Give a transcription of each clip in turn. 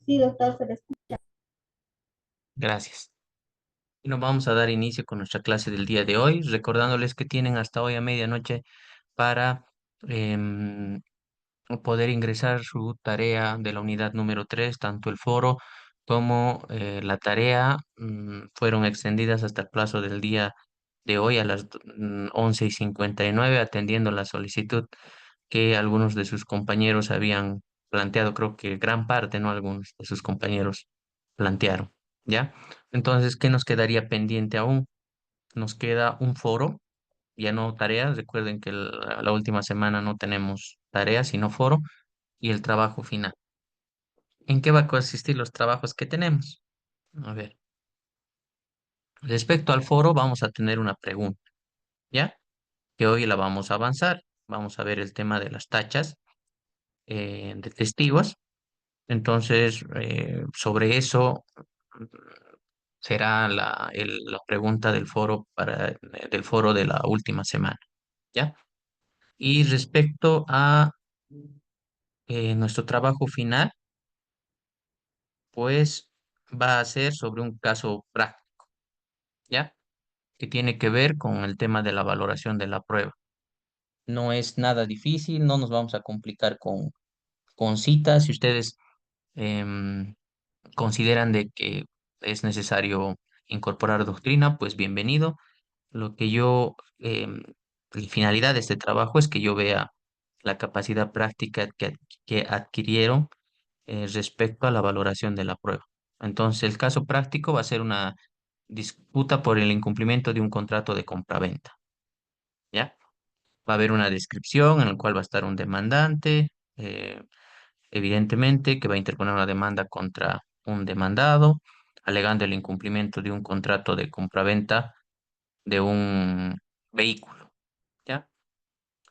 Sí, doctor, se le escucha. Gracias. Y nos vamos a dar inicio con nuestra clase del día de hoy, recordándoles que tienen hasta hoy a medianoche para em, poder ingresar su tarea de la unidad número 3, tanto el foro como la tarea fueron extendidas hasta el plazo del día de hoy a las 11:59, atendiendo la solicitud que algunos de sus compañeros habían planteado, creo que gran parte, ¿no? Algunos de sus compañeros plantearon, ¿ya? Entonces, ¿qué nos quedaría pendiente aún? Nos queda un foro, ya no tareas. Recuerden que la última semana no tenemos tareas, sino foro y el trabajo final. ¿En qué va a consistir los trabajos que tenemos? A ver, respecto al foro, vamos a tener una pregunta, ¿ya? Que hoy la vamos a avanzar. Vamos a ver el tema de las tachas de testigos. Entonces, sobre eso mm, será la pregunta del foro del foro de la última semana, ¿ya? Y respecto a nuestro trabajo final, pues va a ser sobre un caso práctico, ¿ya? Que tiene que ver con el tema de la valoración de la prueba. No es nada difícil, no nos vamos a complicar con citas. Si ustedes em, consideran de que es necesario incorporar doctrina, pues bienvenido. Lo que la finalidad de este trabajo es que yo vea la capacidad práctica que adquirieron respecto a la valoración de la prueba. Entonces, el caso práctico va a ser una disputa por el incumplimiento de un contrato de compraventa, ¿ya? Va a haber una descripción en la cual va a estar un demandante, evidentemente, que va a interponer una demanda contra un demandado, alegando el incumplimiento de un contrato de compraventa de un vehículo, ¿ya?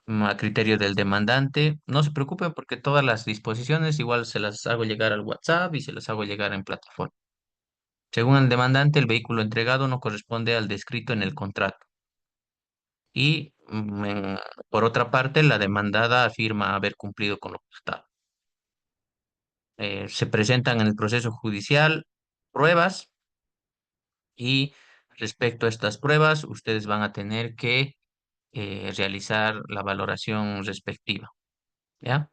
A criterio del demandante. No se preocupen porque todas las disposiciones igual se las hago llegar al WhatsApp y se las hago llegar en plataforma. Según el demandante, el vehículo entregado no corresponde al descrito en el contrato. Y por otra parte, la demandada afirma haber cumplido con lo pactado. Se presentan en el proceso judicial pruebas y respecto a estas pruebas, ustedes van a tener que realizar la valoración respectiva, ¿ya?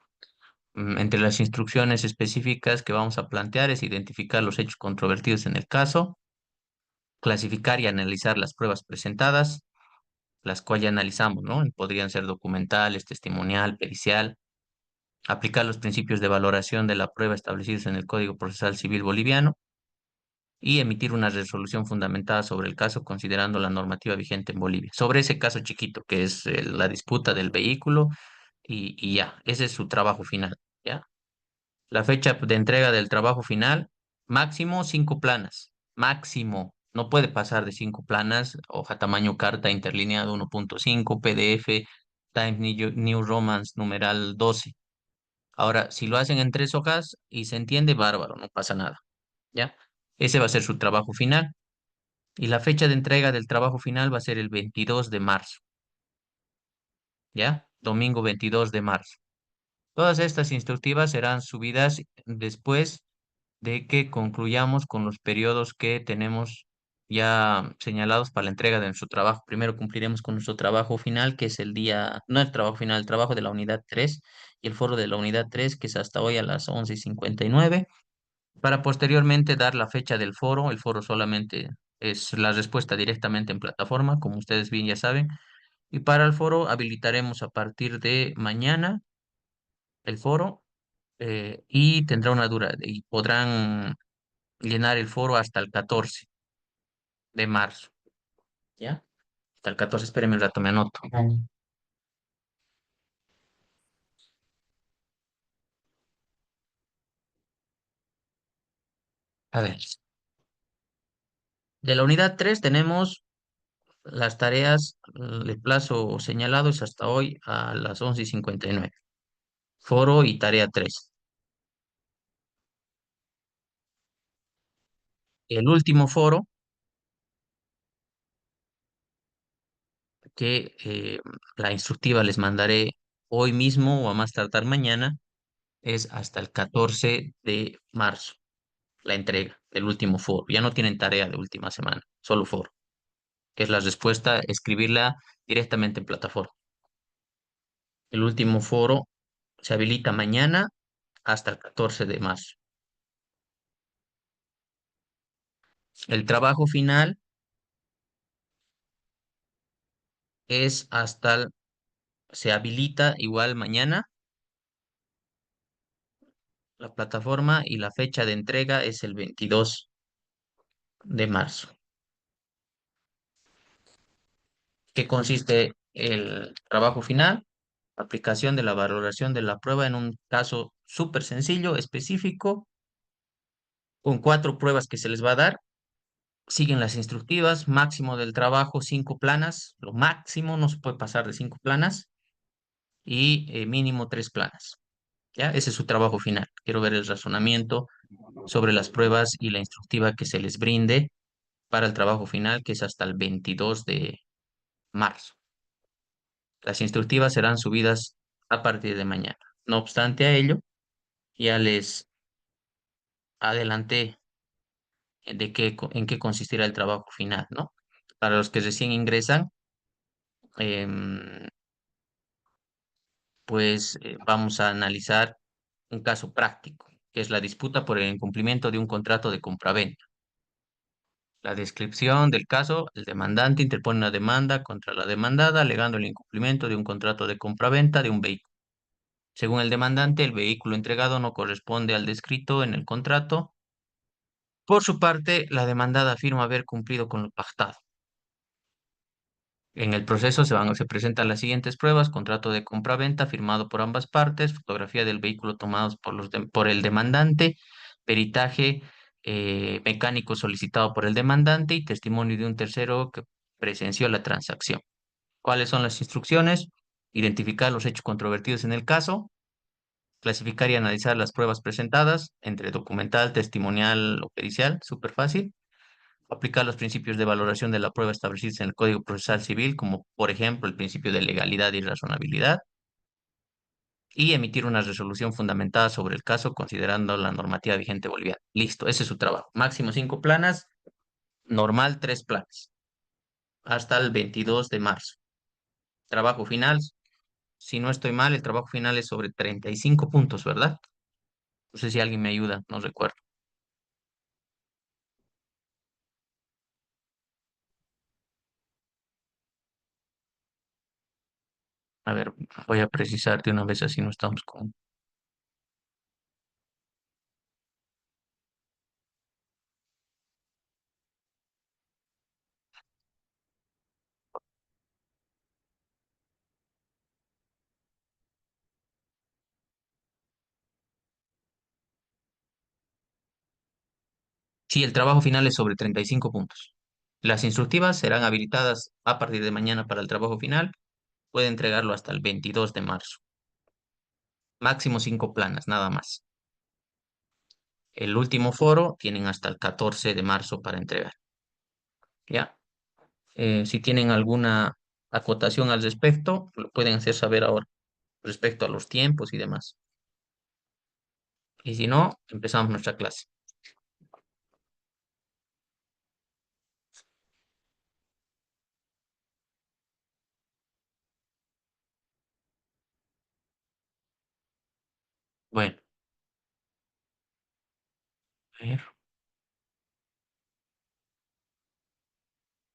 Entre las instrucciones específicas que vamos a plantear es identificar los hechos controvertidos en el caso, clasificar y analizar las pruebas presentadas, las cuales ya analizamos, ¿no? Podrían ser documentales, testimonial, pericial, aplicar los principios de valoración de la prueba establecidos en el Código Procesal Civil Boliviano y emitir una resolución fundamentada sobre el caso considerando la normativa vigente en Bolivia. Sobre ese caso chiquito, que es la disputa del vehículo y ya, ese es su trabajo final, ¿ya? La fecha de entrega del trabajo final, máximo 5 planas, máximo. No puede pasar de 5 planas, hoja tamaño carta interlineado 1.5 PDF, Times New Romance, numeral 12. Ahora, si lo hacen en 3 hojas y se entiende, bárbaro, no pasa nada, ¿ya? Ese va a ser su trabajo final. Y la fecha de entrega del trabajo final va a ser el 22 de marzo, ¿ya? Domingo 22 de marzo. Todas estas instructivas serán subidas después de que concluyamos con los periodos que tenemos ya señalados para la entrega de nuestro trabajo. Primero cumpliremos con nuestro trabajo final, que es el día, no el trabajo final, el trabajo de la unidad 3 y el foro de la unidad 3 que es hasta hoy a las 11:59, para posteriormente dar la fecha del foro. El foro solamente es la respuesta directamente en plataforma, como ustedes bien ya saben. Y para el foro habilitaremos a partir de mañana el foro y tendrá una dura y podrán llenar el foro hasta el 14 de marzo, ¿ya? Hasta el 14, espérenme un rato, me anoto. A ver, de la unidad 3 tenemos las tareas, el plazo señalado es hasta hoy a las 11:59. Foro y tarea 3. El último foro que la instructiva les mandaré hoy mismo o a más tardar mañana, es hasta el 14 de marzo la entrega del último foro. Ya no tienen tarea de última semana, solo foro, que es la respuesta, escribirla directamente en plataforma. El último foro se habilita mañana hasta el 14 de marzo. El trabajo final es se habilita igual mañana la plataforma y la fecha de entrega es el 22 de marzo. ¿Qué consiste el trabajo final? Aplicación de la valoración de la prueba en un caso súper sencillo, específico, con 4 pruebas que se les va a dar. Siguen las instructivas, máximo del trabajo, 5 planas, lo máximo, no se puede pasar de 5 planas, y mínimo 3 planas. ¿Ya? Ese es su trabajo final. Quiero ver el razonamiento sobre las pruebas y la instructiva que se les brinde para el trabajo final, que es hasta el 22 de marzo. Las instructivas serán subidas a partir de mañana. No obstante a ello, ya les adelanté en qué consistirá el trabajo final, ¿no? Para los que recién ingresan, em, pues vamos a analizar un caso práctico, que es la disputa por el incumplimiento de un contrato de compraventa. La descripción del caso: el demandante interpone una demanda contra la demandada alegando el incumplimiento de un contrato de compraventa de un vehículo. Según el demandante, el vehículo entregado no corresponde al descrito en el contrato. Por su parte, la demandada afirma haber cumplido con lo pactado. En el proceso se presentan las siguientes pruebas: contrato de compraventa firmado por ambas partes, fotografía del vehículo tomados por el demandante, peritaje mecánico solicitado por el demandante y testimonio de un tercero que presenció la transacción. ¿Cuáles son las instrucciones? Identificar los hechos controvertidos en el caso, clasificar y analizar las pruebas presentadas entre documental, testimonial o pericial, súper fácil. Aplicar los principios de valoración de la prueba establecidos en el Código Procesal Civil, como por ejemplo el principio de legalidad y razonabilidad, y emitir una resolución fundamentada sobre el caso considerando la normativa vigente boliviana. Listo, ese es su trabajo. Máximo 5 planas, normal 3 planas, hasta el 22 de marzo. Trabajo final, si no estoy mal, el trabajo final es sobre 35 puntos, ¿verdad? No sé si alguien me ayuda, no recuerdo. A ver, voy a precisar de una vez así no estamos con... Sí, el trabajo final es sobre 35 puntos. Las instructivas serán habilitadas a partir de mañana para el trabajo final. Puede entregarlo hasta el 22 de marzo. Máximo 5 planas, nada más. El último foro tienen hasta el 14 de marzo para entregar. ¿Ya? Si tienen alguna acotación al respecto, lo pueden hacer saber ahora respecto a los tiempos y demás. Y si no, empezamos nuestra clase. Bueno, a ver,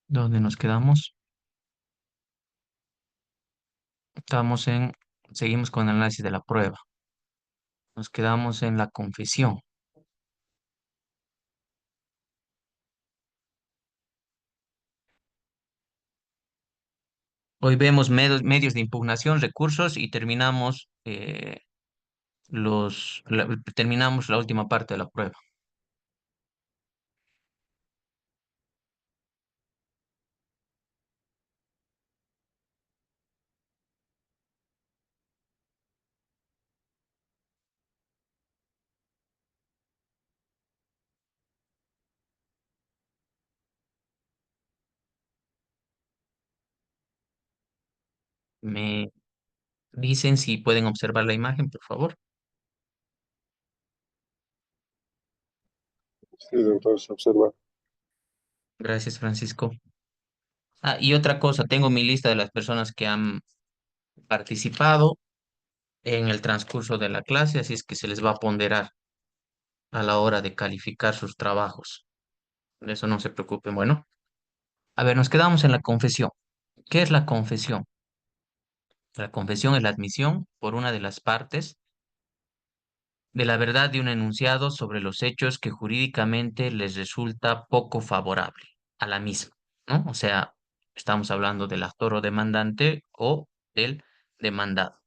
¿dónde nos quedamos? Seguimos con el análisis de la prueba. Nos quedamos en la confesión. Hoy vemos medios de impugnación, recursos y terminamos la última parte de la prueba. Dicen si pueden observar la imagen, por favor. Sí, doctor, se observa. Gracias, Francisco. Ah, y otra cosa, tengo mi lista de las personas que han participado en el transcurso de la clase, así es que se les va a ponderar a la hora de calificar sus trabajos. De eso no se preocupen. Bueno, a ver, nos quedamos en la confesión. ¿Qué es la confesión? La confesión es la admisión por una de las partes de la verdad de un enunciado sobre los hechos que jurídicamente les resulta poco favorable a la misma, ¿no? O sea, estamos hablando del actor o demandante o del demandado.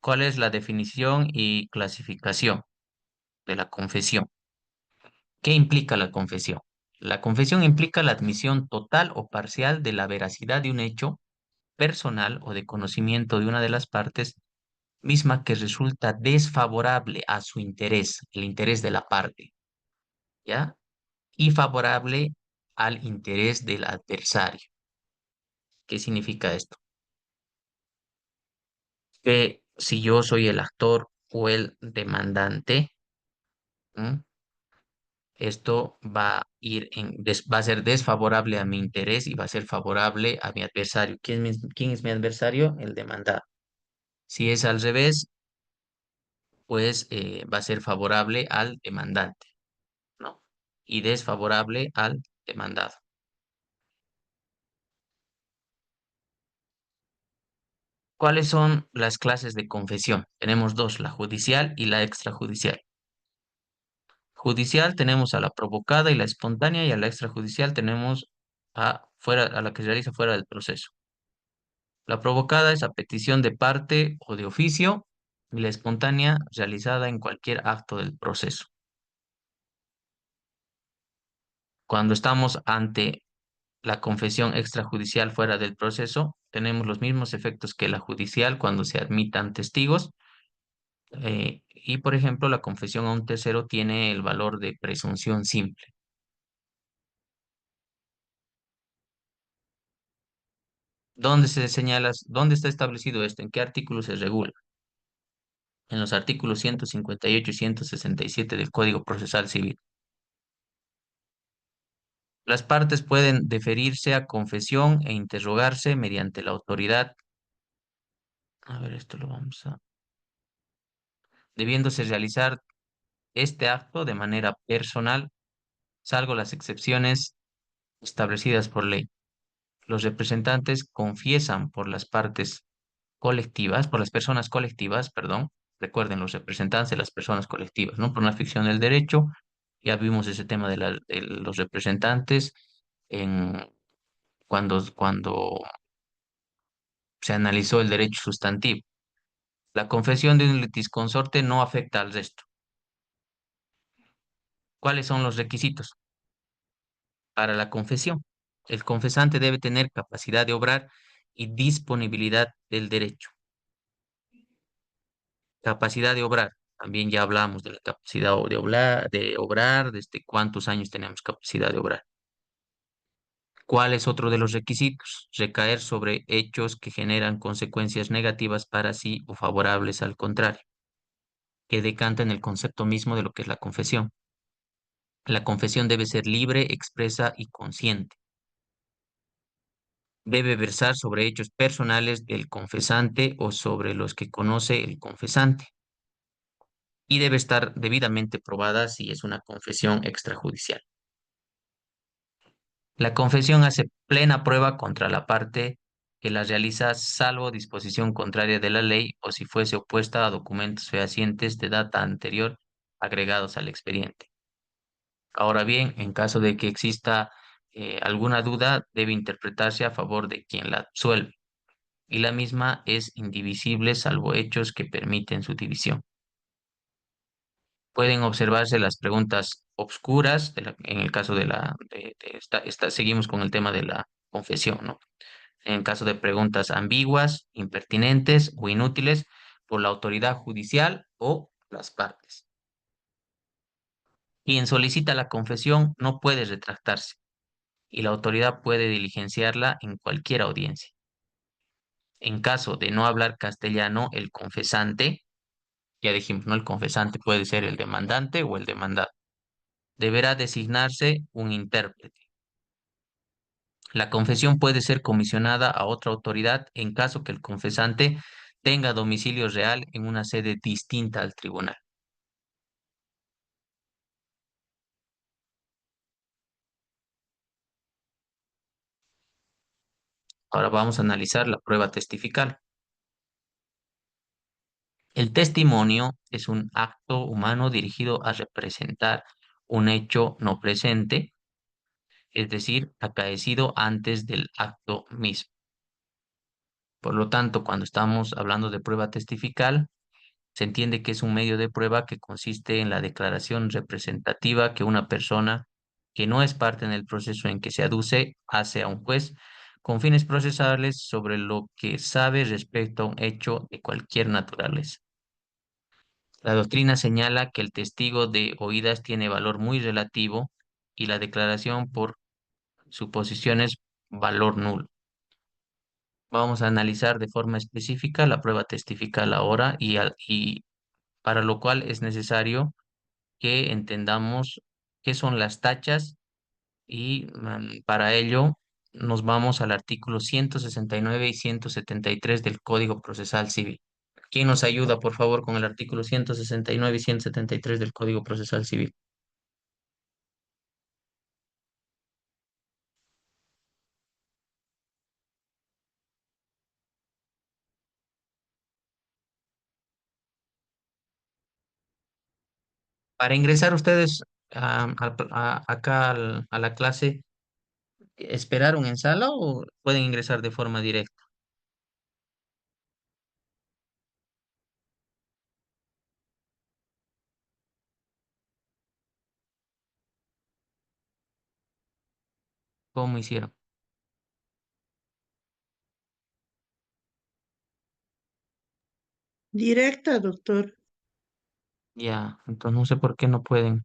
¿Cuál es la definición y clasificación de la confesión? ¿Qué implica la confesión? La confesión implica la admisión total o parcial de la veracidad de un hecho personal o de conocimiento de una de las partes misma que resulta desfavorable a su interés, el interés de la parte, ¿ya? Y favorable al interés del adversario. ¿Qué significa esto? Que si yo soy el actor o el demandante, ¿m? Esto va a va a ser desfavorable a mi interés y va a ser favorable a mi adversario. ¿Quién es mi adversario? El demandado. Si es al revés, pues va a ser favorable al demandante, ¿no? Y desfavorable al demandado. ¿Cuáles son las clases de confesión? Tenemos dos, la judicial y la extrajudicial. Judicial tenemos a la provocada y la espontánea, y a la extrajudicial tenemos a la que se realiza fuera del proceso. La provocada es a petición de parte o de oficio, y la espontánea realizada en cualquier acto del proceso. Cuando estamos ante la confesión extrajudicial fuera del proceso, tenemos los mismos efectos que la judicial cuando se admitan testigos. Y, por ejemplo, la confesión a un tercero tiene el valor de presunción simple. ¿Dónde está establecido esto? ¿En qué artículo se regula? En los artículos 158 y 167 del Código Procesal Civil. Las partes pueden deferirse a confesión e interrogarse mediante la autoridad. A ver, esto lo vamos a... Debiéndose realizar este acto de manera personal, salvo las excepciones establecidas por ley. Los representantes confiesan por las partes colectivas, por las personas colectivas, perdón. Recuerden, los representantes de las personas colectivas, ¿no? Por una ficción del derecho, ya vimos ese tema de los representantes en, cuando se analizó el derecho sustantivo. La confesión de un litisconsorte no afecta al resto. ¿Cuáles son los requisitos para la confesión? El confesante debe tener capacidad de obrar y disponibilidad del derecho. Capacidad de obrar. También ya hablamos de la capacidad de obrar, desde cuántos años tenemos capacidad de obrar. ¿Cuál es otro de los requisitos? Recaer sobre hechos que generan consecuencias negativas para sí o favorables al contrario, que decantan el concepto mismo de lo que es la confesión. La confesión debe ser libre, expresa y consciente. Debe versar sobre hechos personales del confesante o sobre los que conoce el confesante. Y debe estar debidamente probada si es una confesión extrajudicial. La confesión hace plena prueba contra la parte que la realiza salvo disposición contraria de la ley o si fuese opuesta a documentos fehacientes de data anterior agregados al expediente. Ahora bien, en caso de que exista alguna duda, debe interpretarse a favor de quien la absuelve, y la misma es indivisible salvo hechos que permiten su división. Pueden observarse las preguntas obscuras, en el caso seguimos con el tema de la confesión, ¿no? En caso de preguntas ambiguas, impertinentes o inútiles por la autoridad judicial o las partes. Quien solicita la confesión no puede retractarse. y la autoridad puede diligenciarla en cualquier audiencia. En caso de no hablar castellano, el confesante, ya dijimos, ¿no? El confesante puede ser el demandante o el demandado. Deberá designarse un intérprete. La confesión puede ser comisionada a otra autoridad en caso que el confesante tenga domicilio real en una sede distinta al tribunal. Ahora vamos a analizar la prueba testifical. El testimonio es un acto humano dirigido a representar un hecho no presente, es decir, acaecido antes del acto mismo. Por lo tanto, cuando estamos hablando de prueba testifical, se entiende que es un medio de prueba que consiste en la declaración representativa que una persona que no es parte en el proceso en que se aduce hace a un juez con fines procesales sobre lo que sabe respecto a un hecho de cualquier naturaleza. La doctrina señala que el testigo de oídas tiene valor muy relativo y la declaración por suposición es valor nulo. Vamos a analizar de forma específica la prueba testifical ahora y para lo cual es necesario que entendamos qué son las tachas y para ello nos vamos al artículo 169 y 173 del Código Procesal Civil. ¿Quién nos ayuda, por favor, con el artículo 169 y 173 del Código Procesal Civil? Para ingresar ustedes acá a la clase, ¿esperaron en sala o pueden ingresar de forma directa? ¿Cómo hicieron? Directa, doctor. Ya, entonces no sé por qué no pueden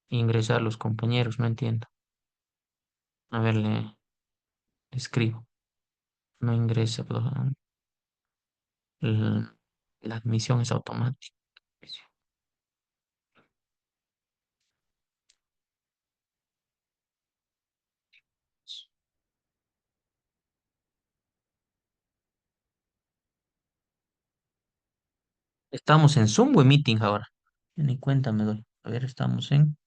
ingresar los compañeros, no entiendo. A ver, le escribo. No ingresa, perdón. La admisión es automática. Estamos en Zoom o en Meeting ahora. Ni cuenta me doy. A ver, estamos en...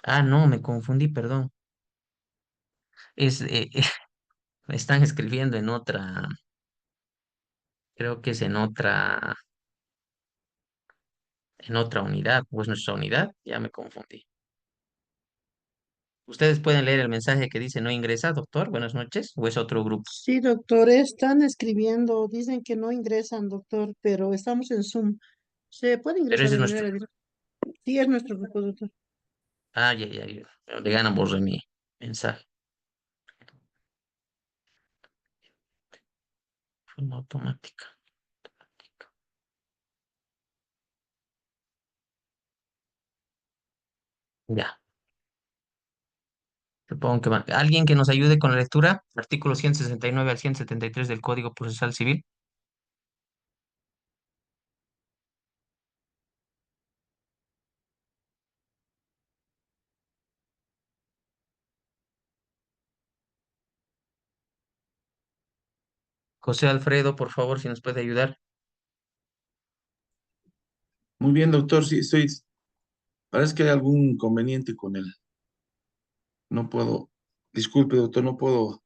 Ah, no, me confundí, perdón. Es, me están escribiendo en otra, creo que es en otra unidad, o es nuestra unidad, ya me confundí. Ustedes pueden leer el mensaje que dice no ingresa, doctor, buenas noches, o es otro grupo. Sí, doctor, están escribiendo, dicen que no ingresan, doctor, pero estamos en Zoom. ¿Se puede Pero ingresar ese es de nuestro. manera directa? Sí, es nuestro grupo, doctor. Ah, ya, de gana borré mi mensaje. Forma automática. Ya, supongo que va. ¿Alguien que nos ayude con la lectura? Artículo 169 al 173 del Código Procesal Civil. José Alfredo, por favor, si nos puede ayudar. Muy bien, doctor, sí, estoy. Parece que hay algún inconveniente con él. No puedo, disculpe, doctor, no puedo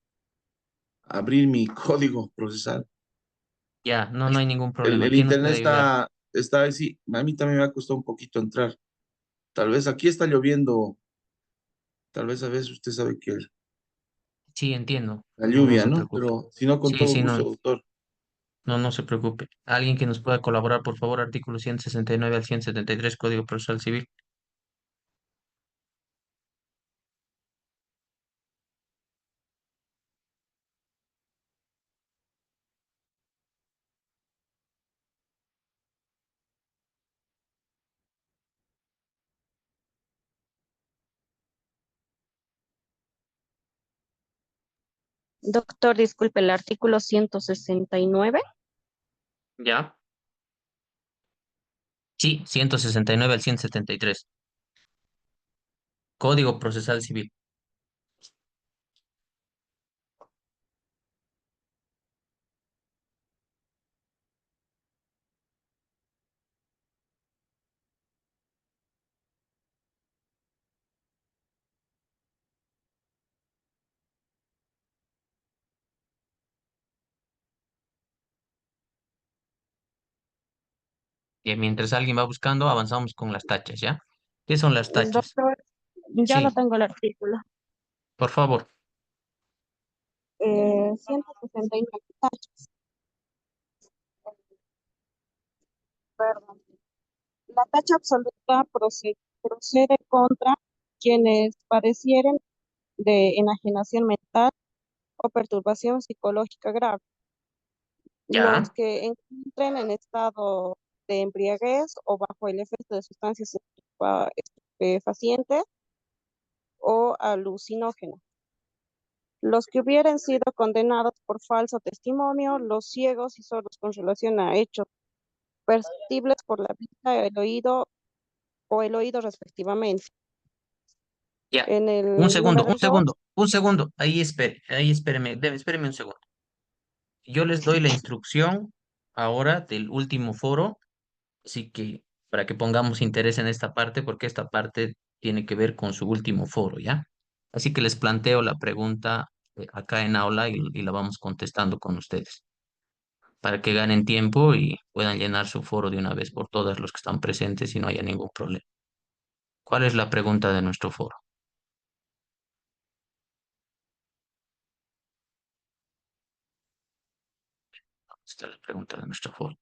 abrir mi código procesal. Ya, no, no hay ningún problema. El ¿Quién nos internet puede ayudar? está ahí, sí. A mí también me ha costado un poquito entrar. Tal vez aquí está lloviendo, tal vez a veces usted sabe que Sí, entiendo. la No, no lluvia, se ¿no? preocupe. Pero si no, con Sí, todo sí, gusto, no, doctor. no, no se preocupe. Alguien que nos pueda colaborar, por favor, artículo 169 al 173 Código Procesal Civil. Doctor, disculpe, el artículo 169. ¿Ya? Sí, 169 al 173. Código Procesal Civil. Y mientras alguien va buscando, avanzamos con las tachas, ¿ya? ¿Qué son las tachas? Doctor, ya lo Sí, tengo el artículo. por favor. 169. Perdón. La tacha absoluta procede contra quienes padecieren de enajenación mental o perturbación psicológica grave, los ¿Ya? que encuentren en estado de embriaguez o bajo el efecto de sustancias estupefacientes o alucinógenas, los que hubieran sido condenados por falso testimonio, los ciegos y sordos con relación a hechos perceptibles por la vista, el oído respectivamente. Ya. En Un el segundo, un número 2, segundo, un segundo. Ahí espéreme, espéreme un segundo. Yo les doy la instrucción ahora del último foro, así que para que pongamos interés en esta parte, porque esta parte tiene que ver con su último foro, ¿ya? Así que les planteo la pregunta acá en aula y la vamos contestando con ustedes, para que ganen tiempo y puedan llenar su foro de una vez por todas los que están presentes y no haya ningún problema. ¿Cuál es la pregunta de nuestro foro? Esta es la pregunta de nuestro foro.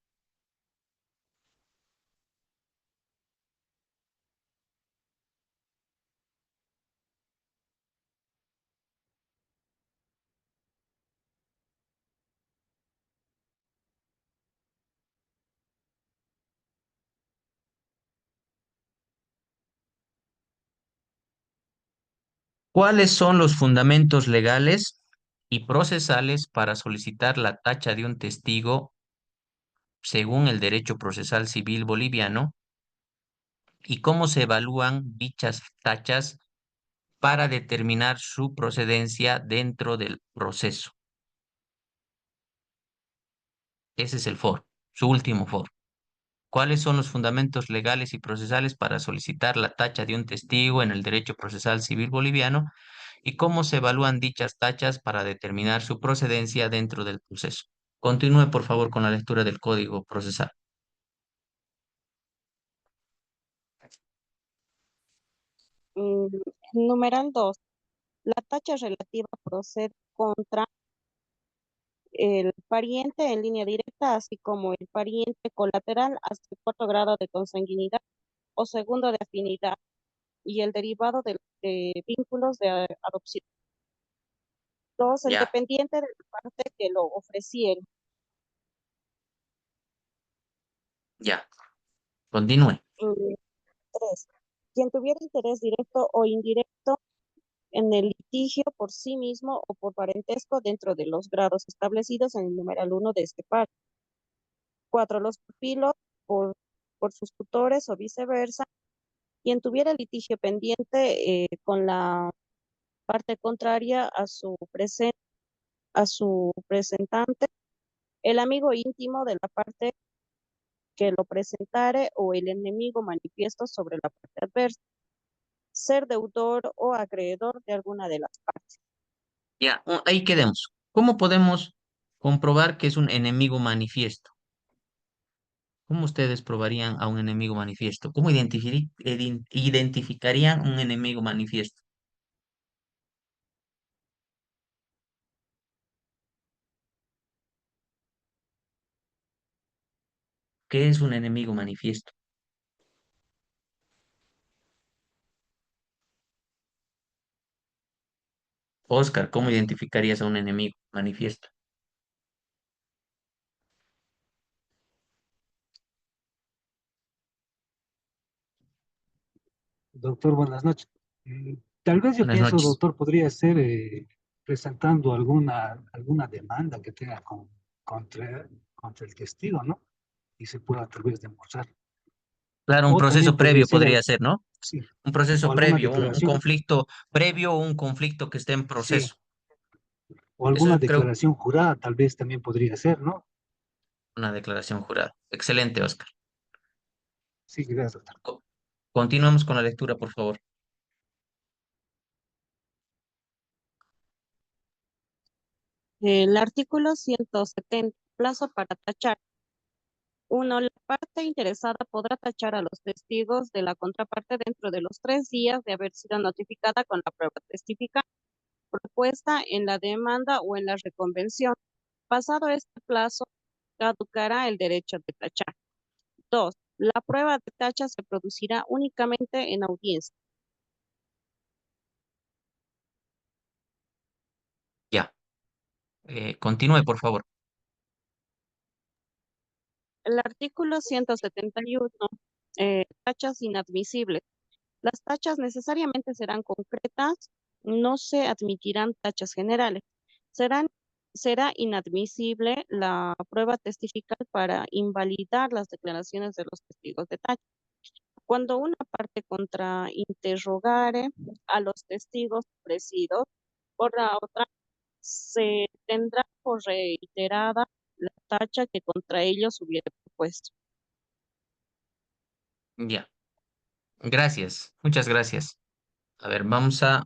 ¿Cuáles son los fundamentos legales y procesales para solicitar la tacha de un testigo según el derecho procesal civil boliviano y cómo se evalúan dichas tachas para determinar su procedencia dentro del proceso? Ese es el foro, su último foro. ¿Cuáles son los fundamentos legales y procesales para solicitar la tacha de un testigo en el derecho procesal civil boliviano y cómo se evalúan dichas tachas para determinar su procedencia dentro del proceso? Continúe, por favor, con la lectura del código procesal. mm, numeral 2, la tacha relativa procede contra el pariente en línea directa, así como el pariente colateral hasta el cuarto grado de consanguinidad o segundo de afinidad y el derivado de vínculos de adopción. 2, el Ya, dependiente de la parte que lo ofreciera. ya. Continúe. 3, quien tuviera interés directo o indirecto en el litigio por sí mismo o por parentesco dentro de los grados establecidos en el numeral 1 de este párrafo. 4, los pupilos por, por sus tutores o viceversa. Quien tuviera litigio pendiente con la parte contraria a su presentante, el amigo íntimo de la parte que lo presentare o el enemigo manifiesto sobre la parte adversa, ser deudor o acreedor de alguna de las partes. Ya, ahí quedemos. ¿Cómo podemos comprobar que es un enemigo manifiesto? ¿Cómo ustedes probarían a un enemigo manifiesto? ¿Cómo identificarían un enemigo manifiesto? ¿Qué es un enemigo manifiesto? Oscar, ¿cómo identificarías a un enemigo manifiesto? Doctor, buenas noches. Tal vez yo Buenas pienso, noches. doctor, podría ser presentando alguna demanda que tenga contra el testigo, ¿no? Y se pueda tal vez demostrar. Claro, un O también proceso podría previo ser, podría ser, ¿no? sí, Un o proceso alguna previo, un declaración, conflicto previo o un conflicto que esté en sí, proceso. o Eso alguna creo declaración jurada, tal vez también podría ser, ¿no? una declaración jurada. Excelente, Oscar. Sí, gracias, doctor. Continuamos con la lectura, por favor. El artículo 170, plazo para tachar. 1. La parte interesada podrá tachar a los testigos de la contraparte dentro de los 3 días de haber sido notificada con la prueba testificada, propuesta en la demanda o en la reconvención. Pasado este plazo, caducará el derecho de tachar. 2. La prueba de tacha se producirá únicamente en audiencia. Ya. Continúe, por favor. El artículo 171, tachas inadmisibles. Las tachas necesariamente serán concretas, no se admitirán tachas generales. Serán, será inadmisible la prueba testifical para invalidar las declaraciones de los testigos de tacha. Cuando una parte contrainterrogare a los testigos ofrecidos por la otra, se tendrá por reiterada la tacha que contra ellos hubiere propuesto. Ya. Gracias. Muchas gracias. A ver, vamos a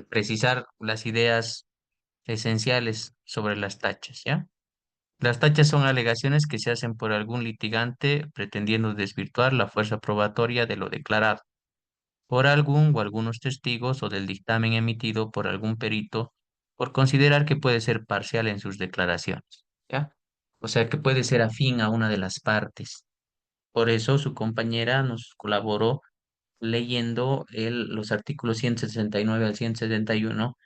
precisar las ideas esenciales sobre las tachas, ¿ya? Las tachas son alegaciones que se hacen por algún litigante pretendiendo desvirtuar la fuerza probatoria de lo declarado por algún o algunos testigos o del dictamen emitido por algún perito por considerar que puede ser parcial en sus declaraciones, ¿ya? O sea, que puede ser afín a una de las partes. Por eso su compañera nos colaboró leyendo los artículos 169 al 171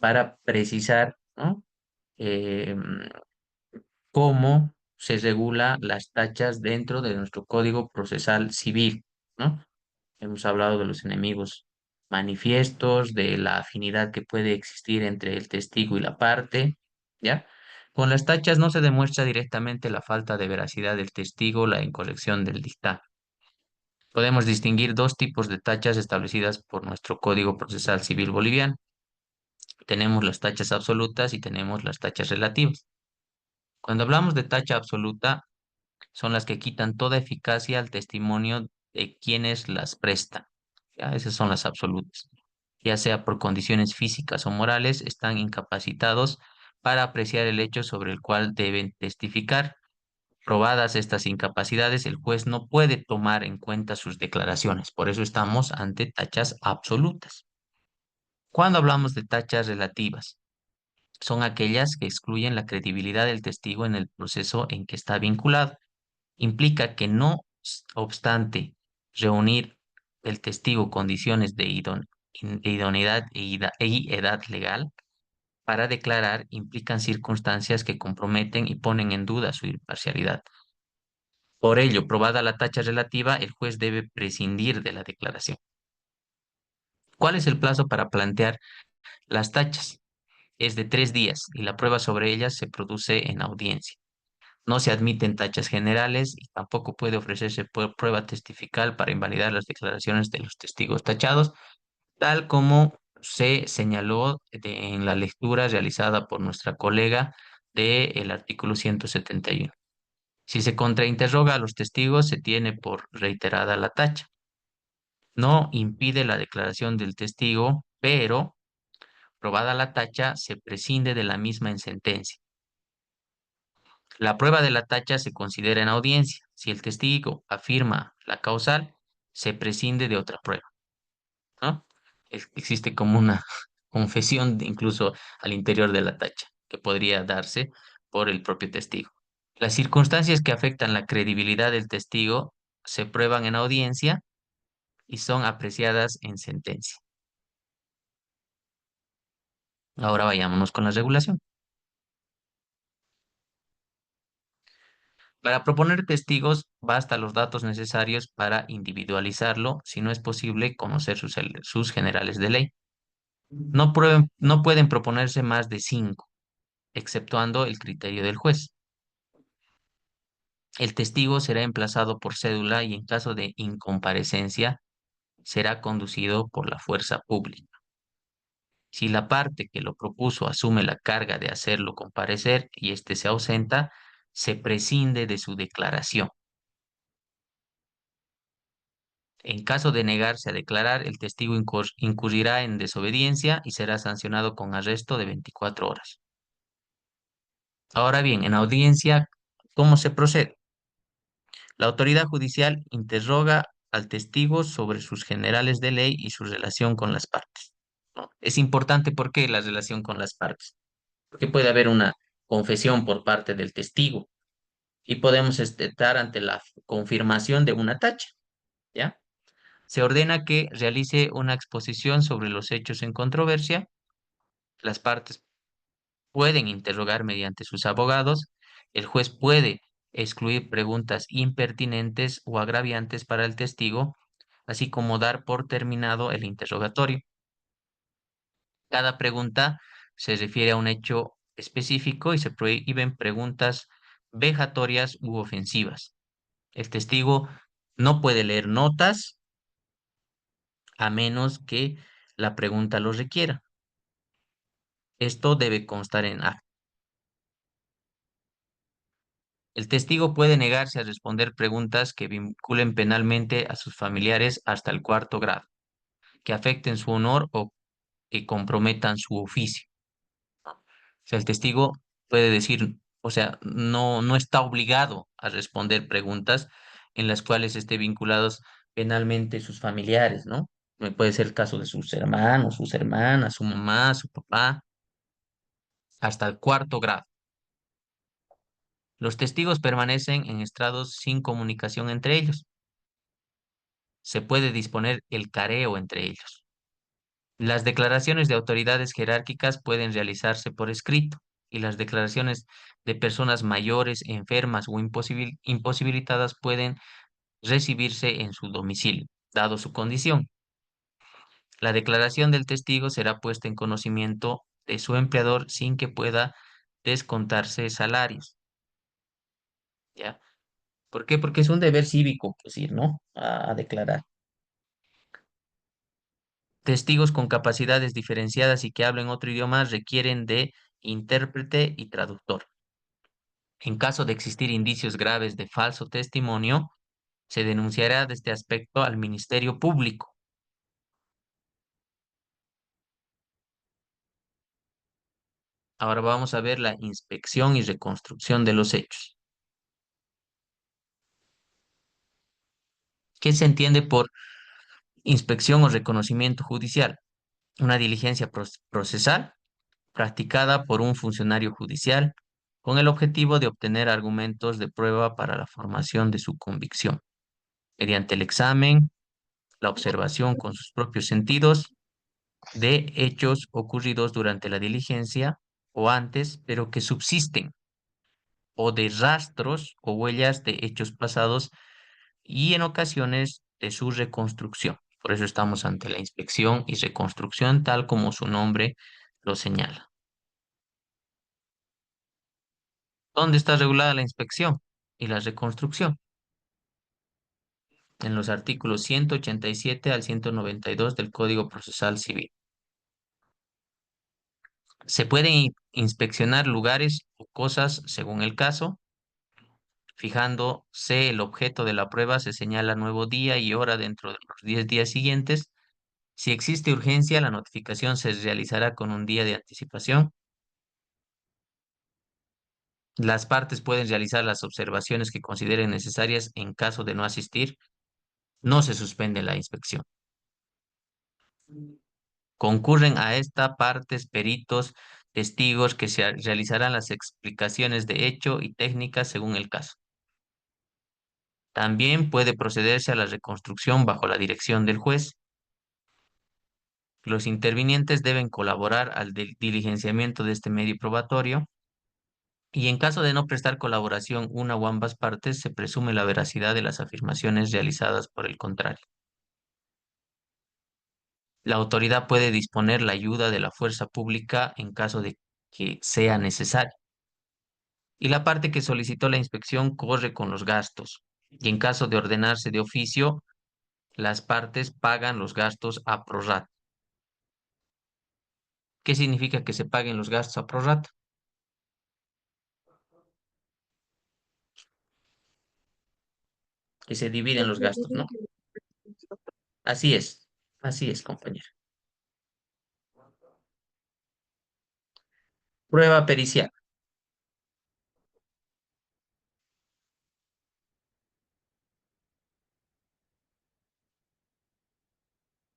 para precisar, ¿no? Eh, cómo se regula las tachas dentro de nuestro Código Procesal Civil, ¿no? Hemos hablado de los enemigos manifiestos, de la afinidad que puede existir entre el testigo y la parte, ¿ya? Con las tachas no se demuestra directamente la falta de veracidad del testigo, la incorrección del dictamen. Podemos distinguir dos tipos de tachas establecidas por nuestro Código Procesal Civil boliviano. Tenemos las tachas absolutas y tenemos las tachas relativas. Cuando hablamos de tacha absoluta, son las que quitan toda eficacia al testimonio de quienes las prestan. Ya, esas son las absolutas. Ya sea por condiciones físicas o morales, están incapacitados para apreciar el hecho sobre el cual deben testificar. Probadas estas incapacidades, el juez no puede tomar en cuenta sus declaraciones. Por eso estamos ante tachas absolutas. Cuando hablamos de tachas relativas, son aquellas que excluyen la credibilidad del testigo en el proceso en que está vinculado. Implica que no obstante reunir el testigo condiciones de de idoneidad y edad legal para declarar, implican circunstancias que comprometen y ponen en duda su imparcialidad. Por ello, probada la tacha relativa, el juez debe prescindir de la declaración. ¿Cuál es el plazo para plantear las tachas? Es de 3 días y la prueba sobre ellas se produce en audiencia. No se admiten tachas generales y tampoco puede ofrecerse prueba testifical para invalidar las declaraciones de los testigos tachados, tal como se señaló en la lectura realizada por nuestra colega del artículo 171. Si se contrainterroga a los testigos, se tiene por reiterada la tacha. No impide la declaración del testigo, pero, probada la tacha, se prescinde de la misma en sentencia. La prueba de la tacha se considera en audiencia. Si el testigo afirma la causal, se prescinde de otra prueba, ¿no? Existe como una confesión incluso al interior de la tacha que podría darse por el propio testigo. Las circunstancias que afectan la credibilidad del testigo se prueban en audiencia y son apreciadas en sentencia. Ahora vayámonos con la regulación. Para proponer testigos, basta los datos necesarios para individualizarlo, si no es posible conocer sus generales de ley. No pueden proponerse más de 5, exceptuando el criterio del juez. El testigo será emplazado por cédula y en caso de incomparecencia será conducido por la fuerza pública. Si la parte que lo propuso asume la carga de hacerlo comparecer y éste se ausenta, se prescinde de su declaración. En caso de negarse a declarar, el testigo incurrirá en desobediencia y será sancionado con arresto de 24 horas. Ahora bien, en audiencia, ¿cómo se procede? La autoridad judicial interroga al testigo sobre sus generales de ley y su relación con las partes, ¿no? Es importante porque la relación con las partes, porque puede haber una confesión por parte del testigo y podemos estar ante la confirmación de una tacha, ¿ya? Se ordena que realice una exposición sobre los hechos en controversia. Las partes pueden interrogar mediante sus abogados. El juez puede excluir preguntas impertinentes o agraviantes para el testigo, así como dar por terminado el interrogatorio. Cada pregunta se refiere a un hecho específico y se prohíben preguntas vejatorias u ofensivas. El testigo no puede leer notas a menos que la pregunta lo requiera. Esto debe constar en acta. El testigo puede negarse a responder preguntas que vinculen penalmente a sus familiares hasta el 4º grado, que afecten su honor o que comprometan su oficio. O sea, el testigo puede decir, o sea, no está obligado a responder preguntas en las cuales esté vinculados penalmente sus familiares, ¿no? Puede ser el caso de sus hermanos, sus hermanas, su mamá, su papá, hasta el 4º grado. Los testigos permanecen en estrados sin comunicación entre ellos. Se puede disponer el careo entre ellos. Las declaraciones de autoridades jerárquicas pueden realizarse por escrito y las declaraciones de personas mayores, enfermas o imposibilitadas pueden recibirse en su domicilio, dado su condición. La declaración del testigo será puesta en conocimiento de su empleador sin que pueda descontarse salarios. ¿Ya? ¿Por qué? Porque es un deber cívico, pues ir, ¿no? A declarar. Testigos con capacidades diferenciadas y que hablen otro idioma requieren de intérprete y traductor. En caso de existir indicios graves de falso testimonio, se denunciará de este aspecto al Ministerio Público. Ahora vamos a ver la inspección y reconstrucción de los hechos. ¿Qué se entiende por inspección o reconocimiento judicial? Una diligencia procesal practicada por un funcionario judicial con el objetivo de obtener argumentos de prueba para la formación de su convicción, mediante el examen, la observación con sus propios sentidos de hechos ocurridos durante la diligencia o antes, pero que subsisten, o de rastros o huellas de hechos pasados y en ocasiones de su reconstrucción. Por eso estamos ante la inspección y reconstrucción, tal como su nombre lo señala. ¿Dónde está regulada la inspección y la reconstrucción? En los artículos 187 al 192 del Código Procesal Civil. Se pueden inspeccionar lugares o cosas según el caso. Fijándose el objeto de la prueba, se señala nuevo día y hora dentro de los 10 días siguientes. Si existe urgencia, la notificación se realizará con un día de anticipación. Las partes pueden realizar las observaciones que consideren necesarias. En caso de no asistir, no se suspende la inspección. Concurren a esta partes, peritos, testigos que se realizarán las explicaciones de hecho y técnicas según el caso. También puede procederse a la reconstrucción bajo la dirección del juez. Los intervinientes deben colaborar al diligenciamiento de este medio probatorio y en caso de no prestar colaboración una o ambas partes, se presume la veracidad de las afirmaciones realizadas por el contrario. La autoridad puede disponer la ayuda de la fuerza pública en caso de que sea necesario. Y la parte que solicitó la inspección corre con los gastos. Y en caso de ordenarse de oficio, las partes pagan los gastos a prorrata. ¿Qué significa que se paguen los gastos a prorrata? Que se dividen los gastos, ¿no? Así es, compañero. Prueba pericial.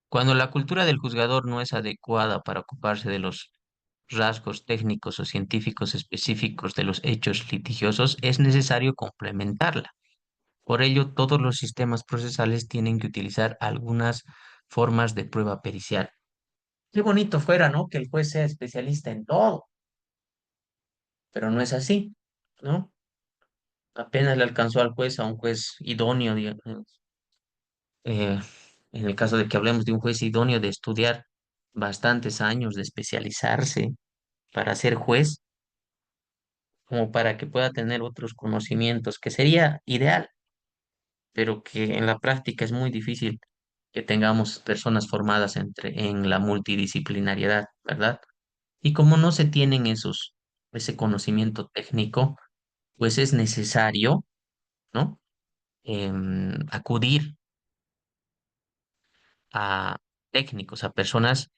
Cuando la cultura del juzgador no es adecuada para ocuparse de los rasgos técnicos o científicos específicos de los hechos litigiosos, es necesario complementarla. Por ello, todos los sistemas procesales tienen que utilizar algunas formas de prueba pericial. Qué bonito fuera, ¿no? Que el juez sea especialista en todo, pero no es así, ¿no? Apenas le alcanzó al juez a un juez idóneo, eh, en el caso de que hablemos de un juez idóneo de estudiar bastantes años, de especializarse para ser juez, como para que pueda tener otros conocimientos, que sería ideal, pero que en la práctica es muy difícil que tengamos personas formadas en la multidisciplinariedad, ¿verdad? Y como no se tienen ese conocimiento técnico, pues es necesario, ¿no? Acudir a técnicos, a personas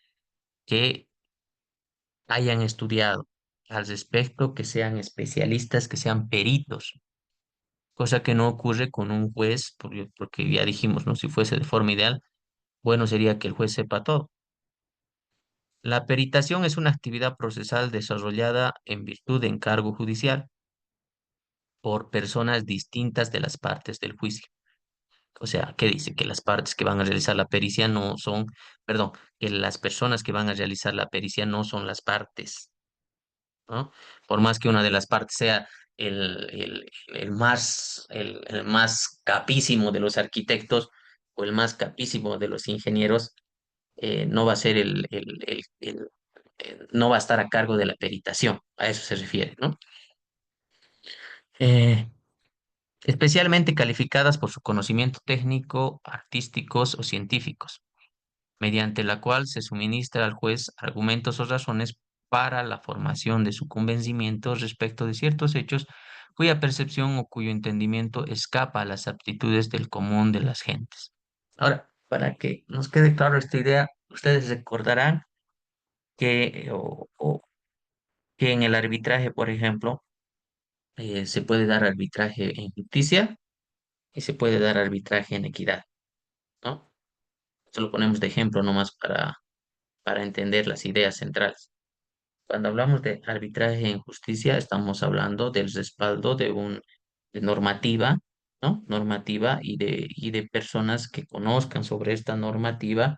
que hayan estudiado al respecto, que sean especialistas, que sean peritos, cosa que no ocurre con un juez, porque ya dijimos, ¿no? Si fuese de forma ideal, bueno sería que el juez sepa todo. La peritación es una actividad procesal desarrollada en virtud de encargo judicial por personas distintas de las partes del juicio. O sea, ¿qué dice? Que las partes que van a realizar la pericia no son, perdón, que las personas que van a realizar la pericia no son las partes, ¿no? Por más que una de las partes sea el más capísimo de los arquitectos o el más capísimo de los ingenieros, no va a ser no va a estar a cargo de la peritación, a eso se refiere, ¿no? Eh, Especialmente calificadas por su conocimiento técnico, artísticos o científicos, mediante la cual se suministra al juez argumentos o razones para la formación de su convencimiento respecto de ciertos hechos cuya percepción o cuyo entendimiento escapa a las aptitudes del común de las gentes. Ahora, para que nos quede claro esta idea, ustedes recordarán que en el arbitraje, por ejemplo, se puede dar arbitraje en justicia y se puede dar arbitraje en equidad, ¿no? Esto lo ponemos de ejemplo nomás para entender las ideas centrales. Cuando hablamos de arbitraje en justicia, estamos hablando del respaldo de normativa, ¿no? Normativa y de personas que conozcan sobre esta normativa